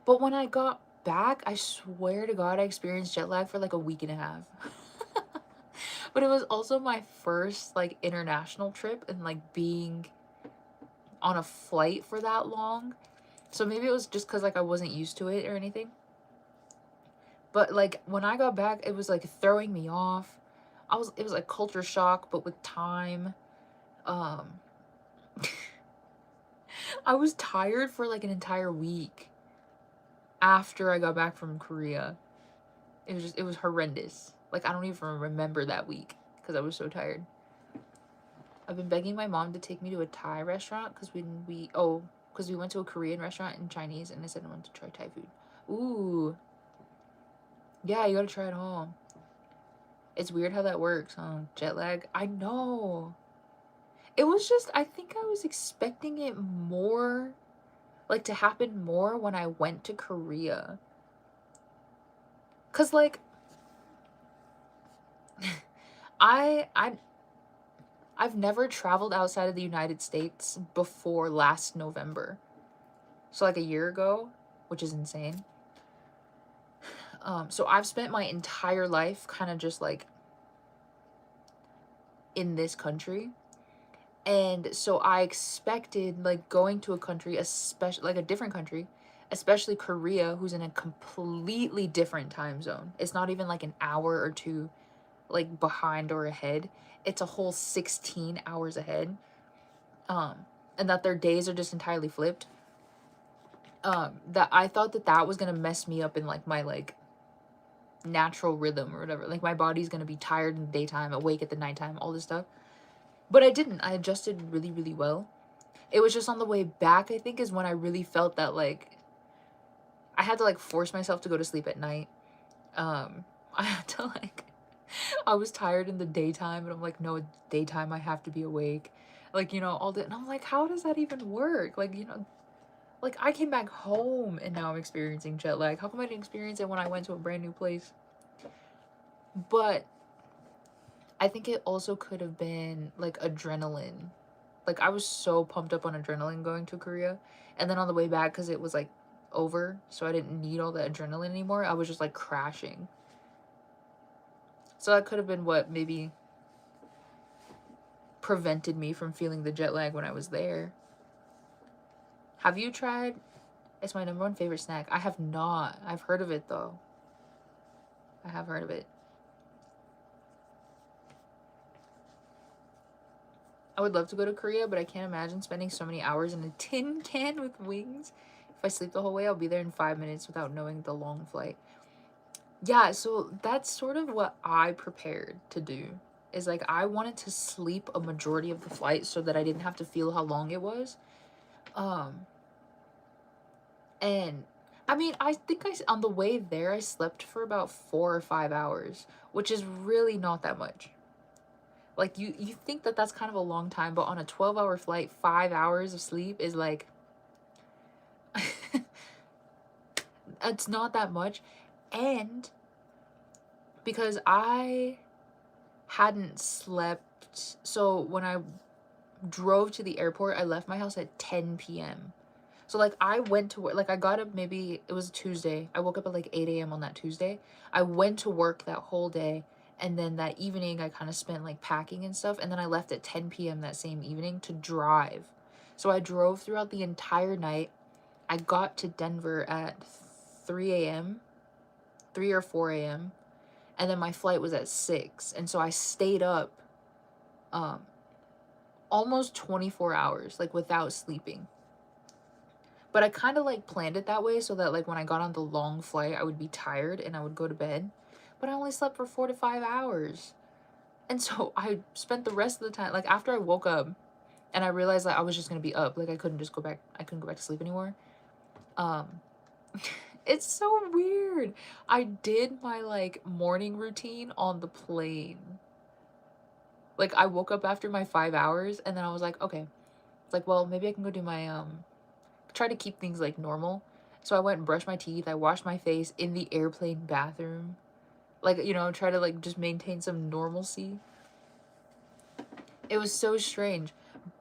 But when I got back, I swear to God, I experienced jet lag for like a week and a half. But it was also my first like international trip, and like being on a flight for that long. So maybe it was just because like I wasn't used to it or anything. But like when I got back, it was like throwing me off. It was like culture shock, but with time. I was tired for like an entire week after I got back from Korea. It was horrendous. Like, I don't even remember that week because I was so tired. I've been begging my mom to take me to a Thai restaurant because we went to a Korean restaurant in Chinese, and I said I wanted to try Thai food. Ooh. Yeah, you gotta try it home. It's weird how that works, huh? Jet lag. I know. It was just, I think I was expecting it more, like, to happen more when I went to Korea. Cause like, I've never traveled outside of the United States before last November. So like a year ago, which is insane. So I've spent my entire life kind of just like in this country. And so I expected like going to a country, especially like a different country, especially Korea, who's in a completely different time zone. It's not even like an hour or two like behind or ahead. It's a whole 16 hours ahead. And that their days are just entirely flipped. that I thought that that was gonna mess me up in like my like natural rhythm or whatever. Like my body's gonna be tired in the daytime, awake at the nighttime, all this stuff. But I didn't. I adjusted really, really well. It was just on the way back, I think, is when I really felt that like I had to like force myself to go to sleep at night. I had to like I was tired in the daytime and I'm like, no, it's daytime, I have to be awake. Like, you know, all that. And I'm like, how does that even work? Like, you know, like I came back home and now I'm experiencing jet lag. How come I didn't experience it when I went to a brand new place? But I think it also could have been like adrenaline. Like I was so pumped up on adrenaline going to Korea. And then on the way back, because it was like over, so I didn't need all the adrenaline anymore, I was just like crashing. So that could have been what maybe prevented me from feeling the jet lag when I was there. Have you tried? It's my number one favorite snack. I have not. I've heard of it though. I have heard of it. I would love to go to Korea, but I can't imagine spending so many hours in a tin can with wings. If I sleep the whole way, I'll be there in 5 minutes without knowing the long flight. Yeah, so that's sort of what I prepared to do. Is like I wanted to sleep a majority of the flight so that I didn't have to feel how long it was. And I mean, I think on the way there I slept for about 4 or 5 hours, which is really not that much. Like you think that that's kind of a long time, but on a 12-hour flight, 5 hours of sleep is like it's not that much. And because I hadn't slept, so when I drove to the airport, I left my house at 10 p.m. So like I went to work, like I got up, maybe it was a Tuesday. I woke up at like 8 a.m. on that Tuesday. I went to work that whole day. And then that evening I kind of spent like packing and stuff. And then I left at 10 p.m. that same evening to drive. So I drove throughout the entire night. I got to Denver at 3 a.m., 3 or 4 a.m. And then my flight was at 6. And so I stayed up almost 24 hours, like without sleeping. But I kind of like planned it that way so that like when I got on the long flight, I would be tired and I would go to bed. But I only slept for 4 to 5 hours. And so I spent the rest of the time, like after I woke up and I realized that I was just going to be up, like I couldn't go back to sleep anymore. It's so weird. I did my like morning routine on the plane. Like I woke up after my 5 hours and then I was like, okay, like, well, maybe I can go do my, try to keep things like normal. So I went and brushed my teeth. I washed my face in the airplane bathroom. Like, you know, try to like just maintain some normalcy. It was so strange.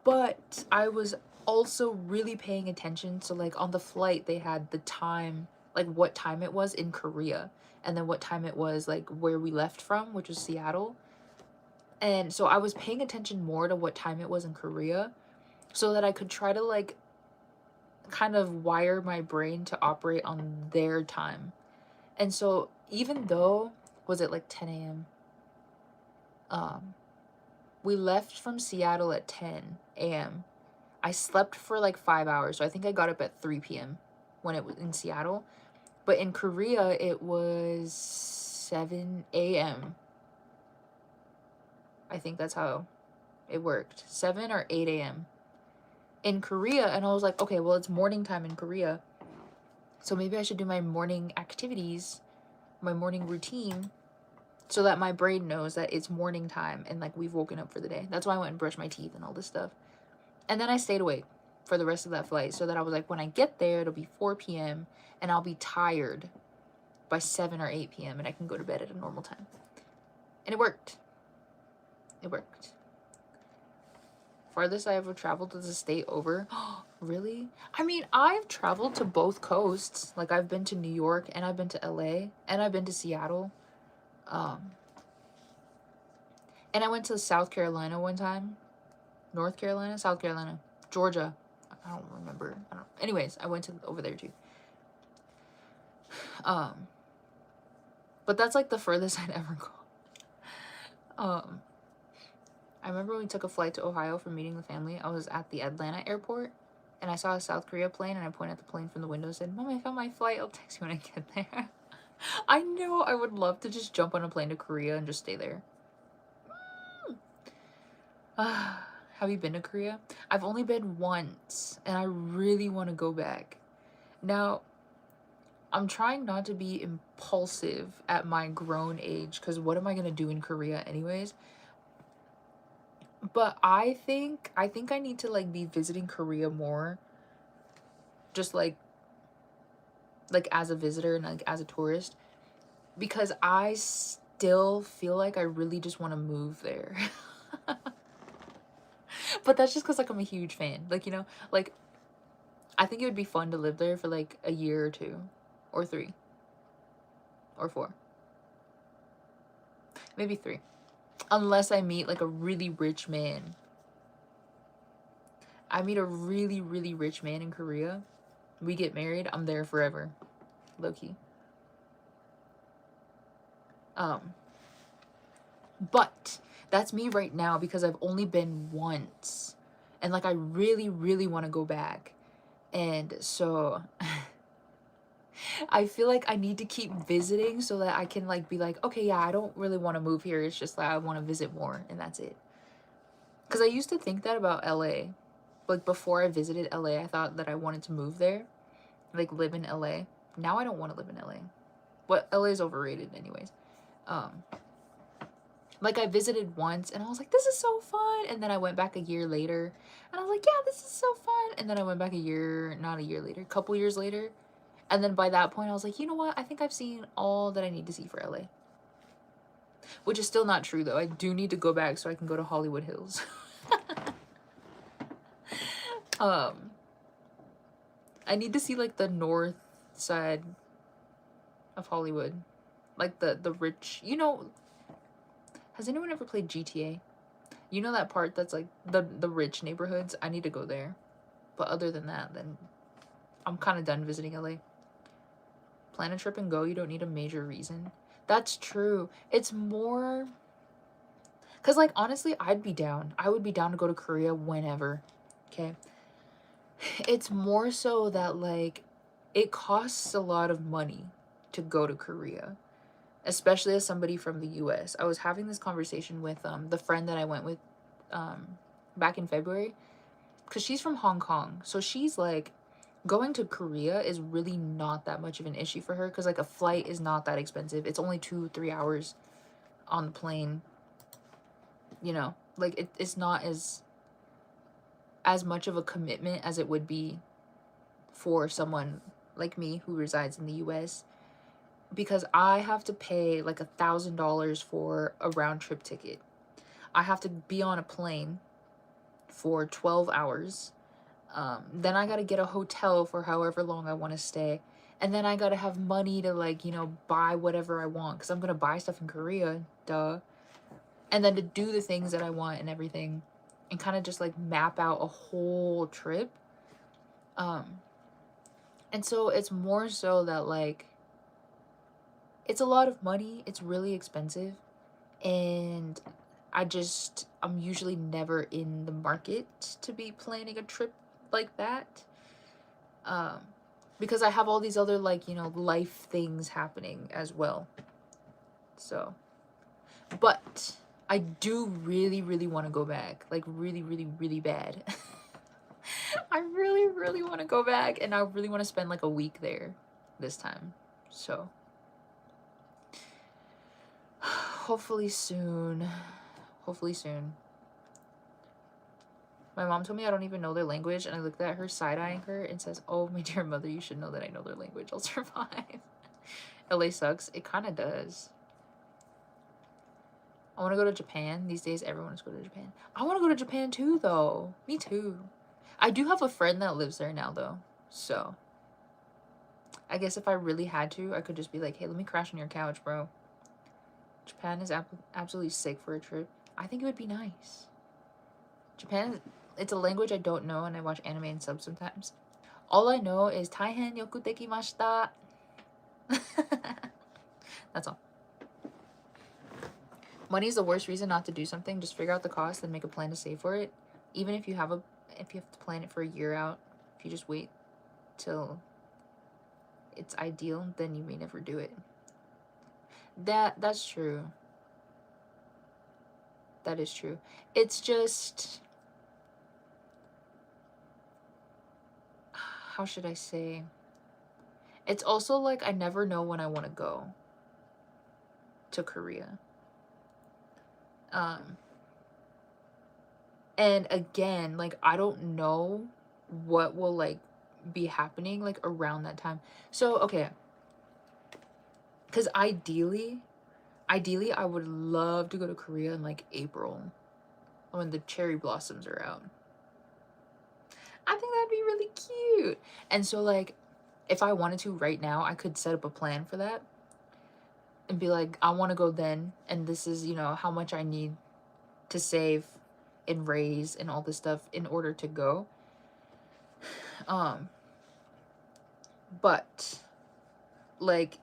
But I was also really paying attention. So like on the flight, they had the time, like what time it was in Korea. And then what time it was like where we left from, which was Seattle. And so I was paying attention more to what time it was in Korea so that I could try to like kind of wire my brain to operate on their time. And so even though, was it like 10 a.m.? We left from Seattle at 10 a.m. I slept for like 5 hours. So I think I got up at 3 p.m. when it was in Seattle. But in Korea, it was 7 a.m. I think that's how it worked. 7 or 8 a.m. in Korea. And I was like, okay, well, it's morning time in Korea. So maybe I should do my morning activities, my morning routine, so that my brain knows that it's morning time and like we've woken up for the day. That's why I went and brushed my teeth and all this stuff. And then I stayed awake for the rest of that flight so that I was like, when I get there, it'll be 4 p.m. and I'll be tired by 7 or 8 p.m. and I can go to bed at a normal time. And it worked. It worked. Farthest I ever traveled was a state over. Really? I mean, I've traveled to both coasts. Like I've been to New York and I've been to LA and I've been to Seattle. And I went to South Carolina one time. North Carolina? South Carolina. Georgia. I don't remember. Anyways, I went to over there too. But that's like the furthest I'd ever gone. I remember when we took a flight to Ohio for meeting the family. I was at the Atlanta airport. and I saw a South Korea plane, and I pointed at the plane from the window and said, Mom, I found my flight. I'll text you when I get there. I know I would love to just jump on a plane to Korea and just stay there. Have you been to Korea? I've only been once, and I really want to go back. Now, I'm trying not to be impulsive at my grown age, because what am I going to do in Korea anyways? But I think I need to like be visiting Korea more, just like as a visitor and like as a tourist, because I still feel like I really just want to move there. But that's just because like I'm a huge fan. Like, you know, like I think it would be fun to live there for like a year or 2 or 3 or 4, maybe 3, unless I meet like a really rich man. I meet a really, really rich man in Korea, we get married, I'm there forever, low-key. But that's me right now, because I've only been once, and like I really, really want to go back. And so I feel like I need to keep visiting so that I can like be like, okay, yeah, I don't really want to move here, it's just that I want to visit more, and that's it. Because I used to think that about LA. Like before I visited LA, I thought that I wanted to move there, like live in LA. Now I don't want to live in LA. But LA is overrated anyways. Like I visited once and I was like, this is so fun. And then I went back a year later and I was like, yeah, this is so fun. And then I went back not a year later, a couple years later. And then by that point I was like, you know what? I think I've seen all that I need to see for LA. Which is still not true though. I do need to go back so I can go to Hollywood Hills. I need to see like the north side of Hollywood. Like the rich, you know, has anyone ever played GTA? You know that part that's like the rich neighborhoods? I need to go there. But other than that, then I'm kind of done visiting LA. Plan a trip and go. You don't need a major reason. That's true. It's more... Because, like, honestly, I'd be down. I would be down to go to Korea whenever. Okay? It's more so that, like, it costs a lot of money to go to Korea. Especially as somebody from the US. I was having this conversation with the friend that I went with back in February. Because she's from Hong Kong. So she's like, going to Korea is really not that much of an issue for her. Because like a flight is not that expensive. It's only 2-3 hours on the plane. You know, like it's not as much of a commitment as it would be for someone like me who resides in the US. Because I have to pay like $1,000 for a round trip ticket. I have to be on a plane for 12 hours. Then I gotta get a hotel for however long I want to stay. And then I gotta have money to like, you know, buy whatever I want. Because I'm gonna buy stuff in Korea, duh. And then to do the things that I want and everything. And kind of just like map out a whole trip. And so it's more so that like, it's a lot of money. It's really expensive. And I'm usually never in the market to be planning a trip like that. Because I have all these other like, you know, life things happening as well. So, but I do really, really want to go back. Like really, really, really bad. I really, really want to go back, and I really want to spend like a week there this time. So, hopefully soon. Hopefully soon. My mom told me I don't even know their language, and I looked at her, side-eyeing her, and says, oh, my dear mother, you should know that I know their language. I'll survive. LA sucks. It kind of does. I want to go to Japan. These days, everyone wants to go to Japan. I want to go to Japan too, though. Me too. I do have a friend that lives there now, though. So, I guess if I really had to, I could just be like, hey, let me crash on your couch, bro. Japan is absolutely sick for a trip. I think it would be nice. Japan, it's a language I don't know, and I watch anime and subs sometimes. All I know is Taihen yoku dekimashita. That's all. Money is the worst reason not to do something. Just figure out the cost and make a plan to save for it. Even if you have to plan it for a year out. If you just wait till it's ideal, then you may never do it. That's true. That is true. It's just, how should I say? It's also like I never know when I want to go to Korea. And again, like I don't know what will like be happening like around that time. So, okay. Cuz ideally I would love to go to Korea in like April when the cherry blossoms are out. I think that'd be really cute. And so like if I wanted to right now, I could set up a plan for that and be like, I want to go then, and this is, you know, how much I need to save and raise and all this stuff in order to go. But like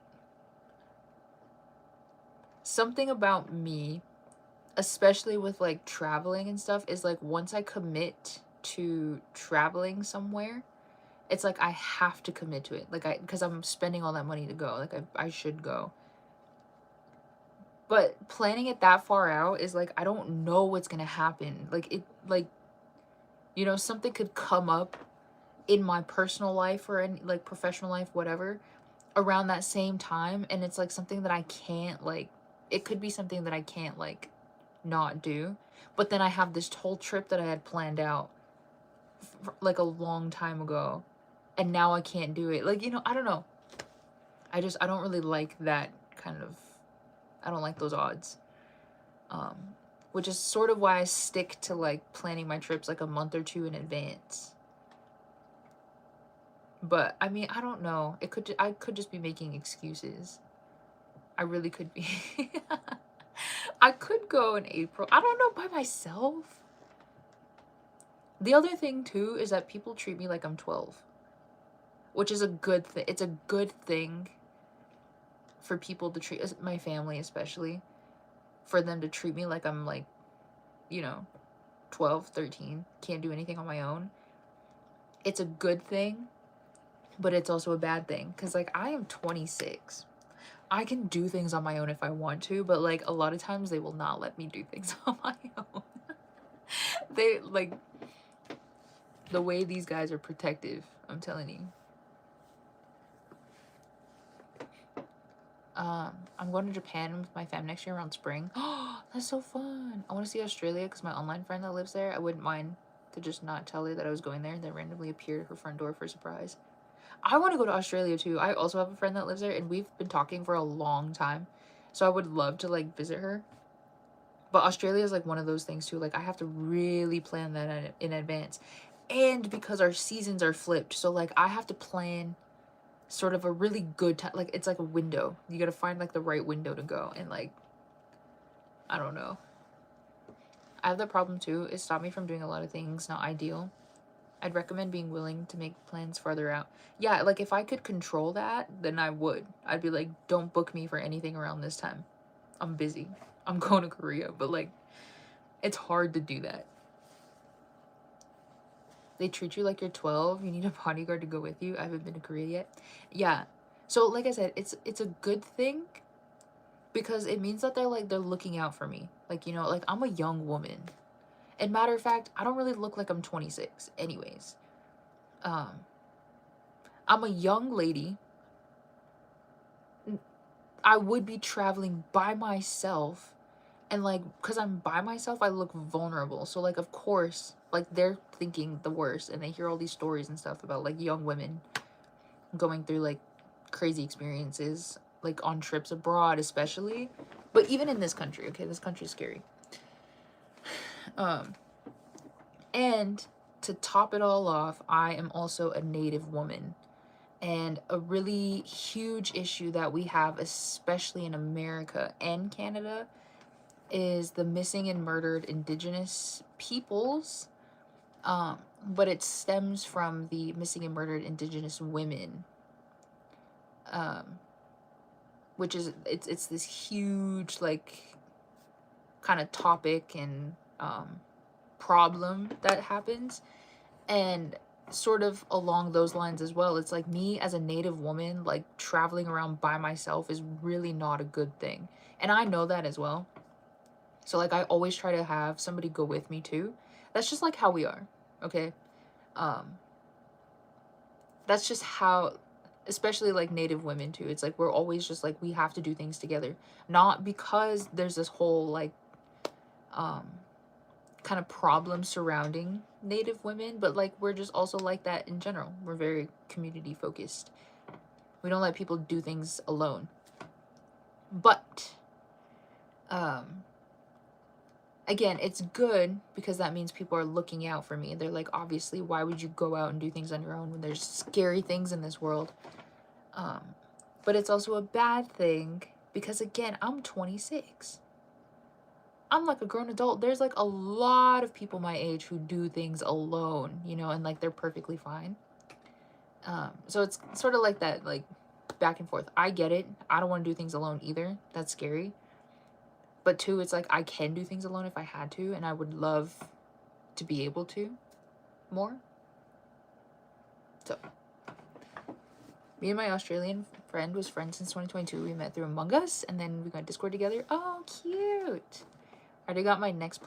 something about me, especially with like traveling and stuff, is like once I commit to traveling somewhere, it's like I have to commit to it. Like because I'm spending all that money to go. Like I should go. But planning it that far out is like I don't know what's gonna happen. Like it, like, you know, something could come up in my personal life or in like professional life, whatever, around that same time, and it's like something that I can't like. It could be something that I can't like not do. But then I have this whole trip that I had planned out like a long time ago, and now I can't do it. Like, you know, I don't know. I don't really like that kind of, I don't like those odds. Which is sort of why I stick to like planning my trips like a month or two in advance. But I mean, I don't know. I could just be making excuses. I really could be. I could go in April. I don't know, by myself. The other thing too is that people treat me like I'm 12, which is a good thing. It's a good thing for people to treat, my family especially, for them to treat me like I'm like, you know, 12, 13, can't do anything on my own. It's a good thing, but it's also a bad thing because like I am 26. I can do things on my own if I want to, but like a lot of times they will not let me do things on my own. They like, the way these guys are protective, I'm telling you. I'm going to Japan with my fam next year around spring. Oh, that's so fun. I want to see Australia because my online friend that lives there, I wouldn't mind to just not tell her that I was going there and then randomly appear at her front door for a surprise. I want to go to Australia too. I also have a friend that lives there and we've been talking for a long time. So I would love to like visit her. But Australia is like one of those things too. Like I have to really plan that in advance. And because our seasons are flipped. So like I have to plan sort of a really good time. Like it's like a window. You gotta find like the right window to go. And like, I don't know. I have that problem too. It stopped me from doing a lot of things not ideal. I'd recommend being willing to make plans farther out. Yeah, like if I could control that, then I would. I'd be like, don't book me for anything around this time. I'm busy. I'm going to Korea. But like, it's hard to do that. They treat you like you're 12. You need a bodyguard to go with you. I haven't been to Korea yet. Yeah. So like I said, it's a good thing because it means that they're looking out for me. Like, you know, like I'm a young woman. And matter of fact, I don't really look like I'm 26 anyways. I'm a young lady. I would be traveling by myself, and like because I'm by myself I look vulnerable, so like of course like they're thinking the worst and they hear all these stories and stuff about like young women going through like crazy experiences like on trips abroad especially, but even in this country. Okay, this country's scary. And to top it all off, I am also a Native woman. And a really huge issue that we have, especially in America and Canada, is the missing and murdered Indigenous peoples. But it stems from the missing and murdered Indigenous women. Which is, it's this huge, like, kind of topic and problem that happens. And sort of along those lines as well. It's like me as a Native woman, like traveling around by myself is really not a good thing. And I know that as well. So like I always try to have somebody go with me too. That's just like how we are. Okay. Um that's just how, especially like Native women too. It's like we're always just like we have to do things together. Not because there's this whole like um kind of problem surrounding Native women, but like we're just also like that in general. We're very community focused. We don't let people do things alone. But um again, it's good because that means people are looking out for me. They're like, obviously, why would you go out and do things on your own when there's scary things in this world? Um, but it's also a bad thing because, again, I'm 26. I'm like a grown adult. There's like a lot of people my age who do things alone, you know, and like they're perfectly fine. So it's sort of like that, like back and forth. I get it. I don't want to do things alone either. That's scary. But two, it's like I can do things alone if I had to, and I would love to be able to more. So me and my Australian friend was friends since 2022. We met through Among Us, and then we got Discord together. Oh, cute. I already got my next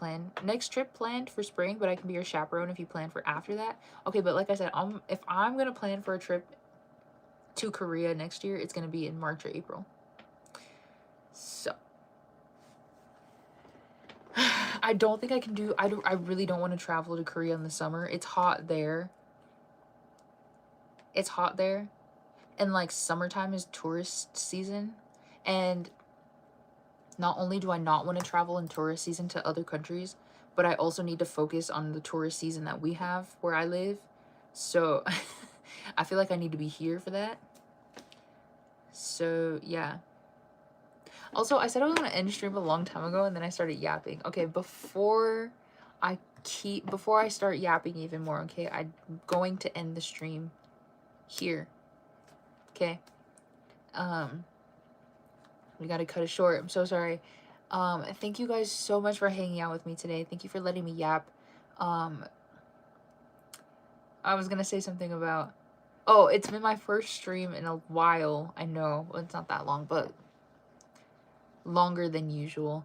trip planned for spring, but I can be your chaperone if you plan for after that. Okay, but like I said, if I'm gonna plan for a trip to Korea next year, it's gonna be in March or April. So I don't think I can do. I really don't want to travel to Korea in the summer. It's hot there. It's hot there, and like summertime is tourist season, and not only do I not want to travel in tourist season to other countries, but I also need to focus on the tourist season that we have where I live. So I feel like I need to be here for that. So yeah. Also, I said I was going to end stream a long time ago, and then I started yapping. Okay, before I start yapping even more, okay, I'm going to end the stream here. Okay. We got to cut it short. I'm so sorry. Thank you guys so much for hanging out with me today. Thank you for letting me yap. I was going to say something about, oh, it's been my first stream in a while. I know, well, it's not that long, but longer than usual.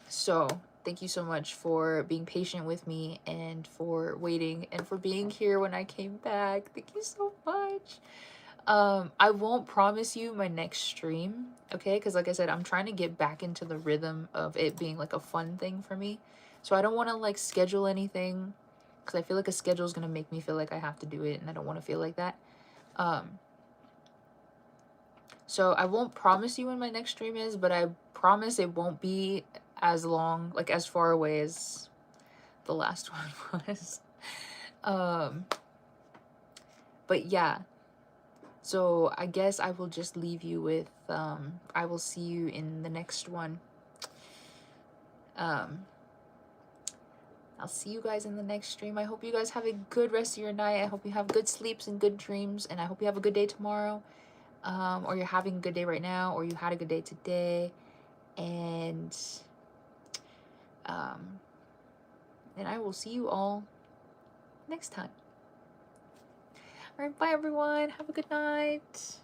So thank you so much for being patient with me and for waiting and for being here when I came back. Thank you so much. I won't promise you my next stream, okay? Because like I said, I'm trying to get back into the rhythm of it being like a fun thing for me. So I don't want to like schedule anything because I feel like a schedule is going to make me feel like I have to do it, and I don't want to feel like that. So I won't promise you when my next stream is, but I promise it won't be as long, like as far away as the last one was. But yeah. So I guess I will just leave you with, I will see you in the next one. I'll see you guys in the next stream. I hope you guys have a good rest of your night. I hope you have good sleeps and good dreams, and I hope you have a good day tomorrow. Or you're having a good day right now, or you had a good day today. And I will see you all next time. All right, bye everyone. Have a good night.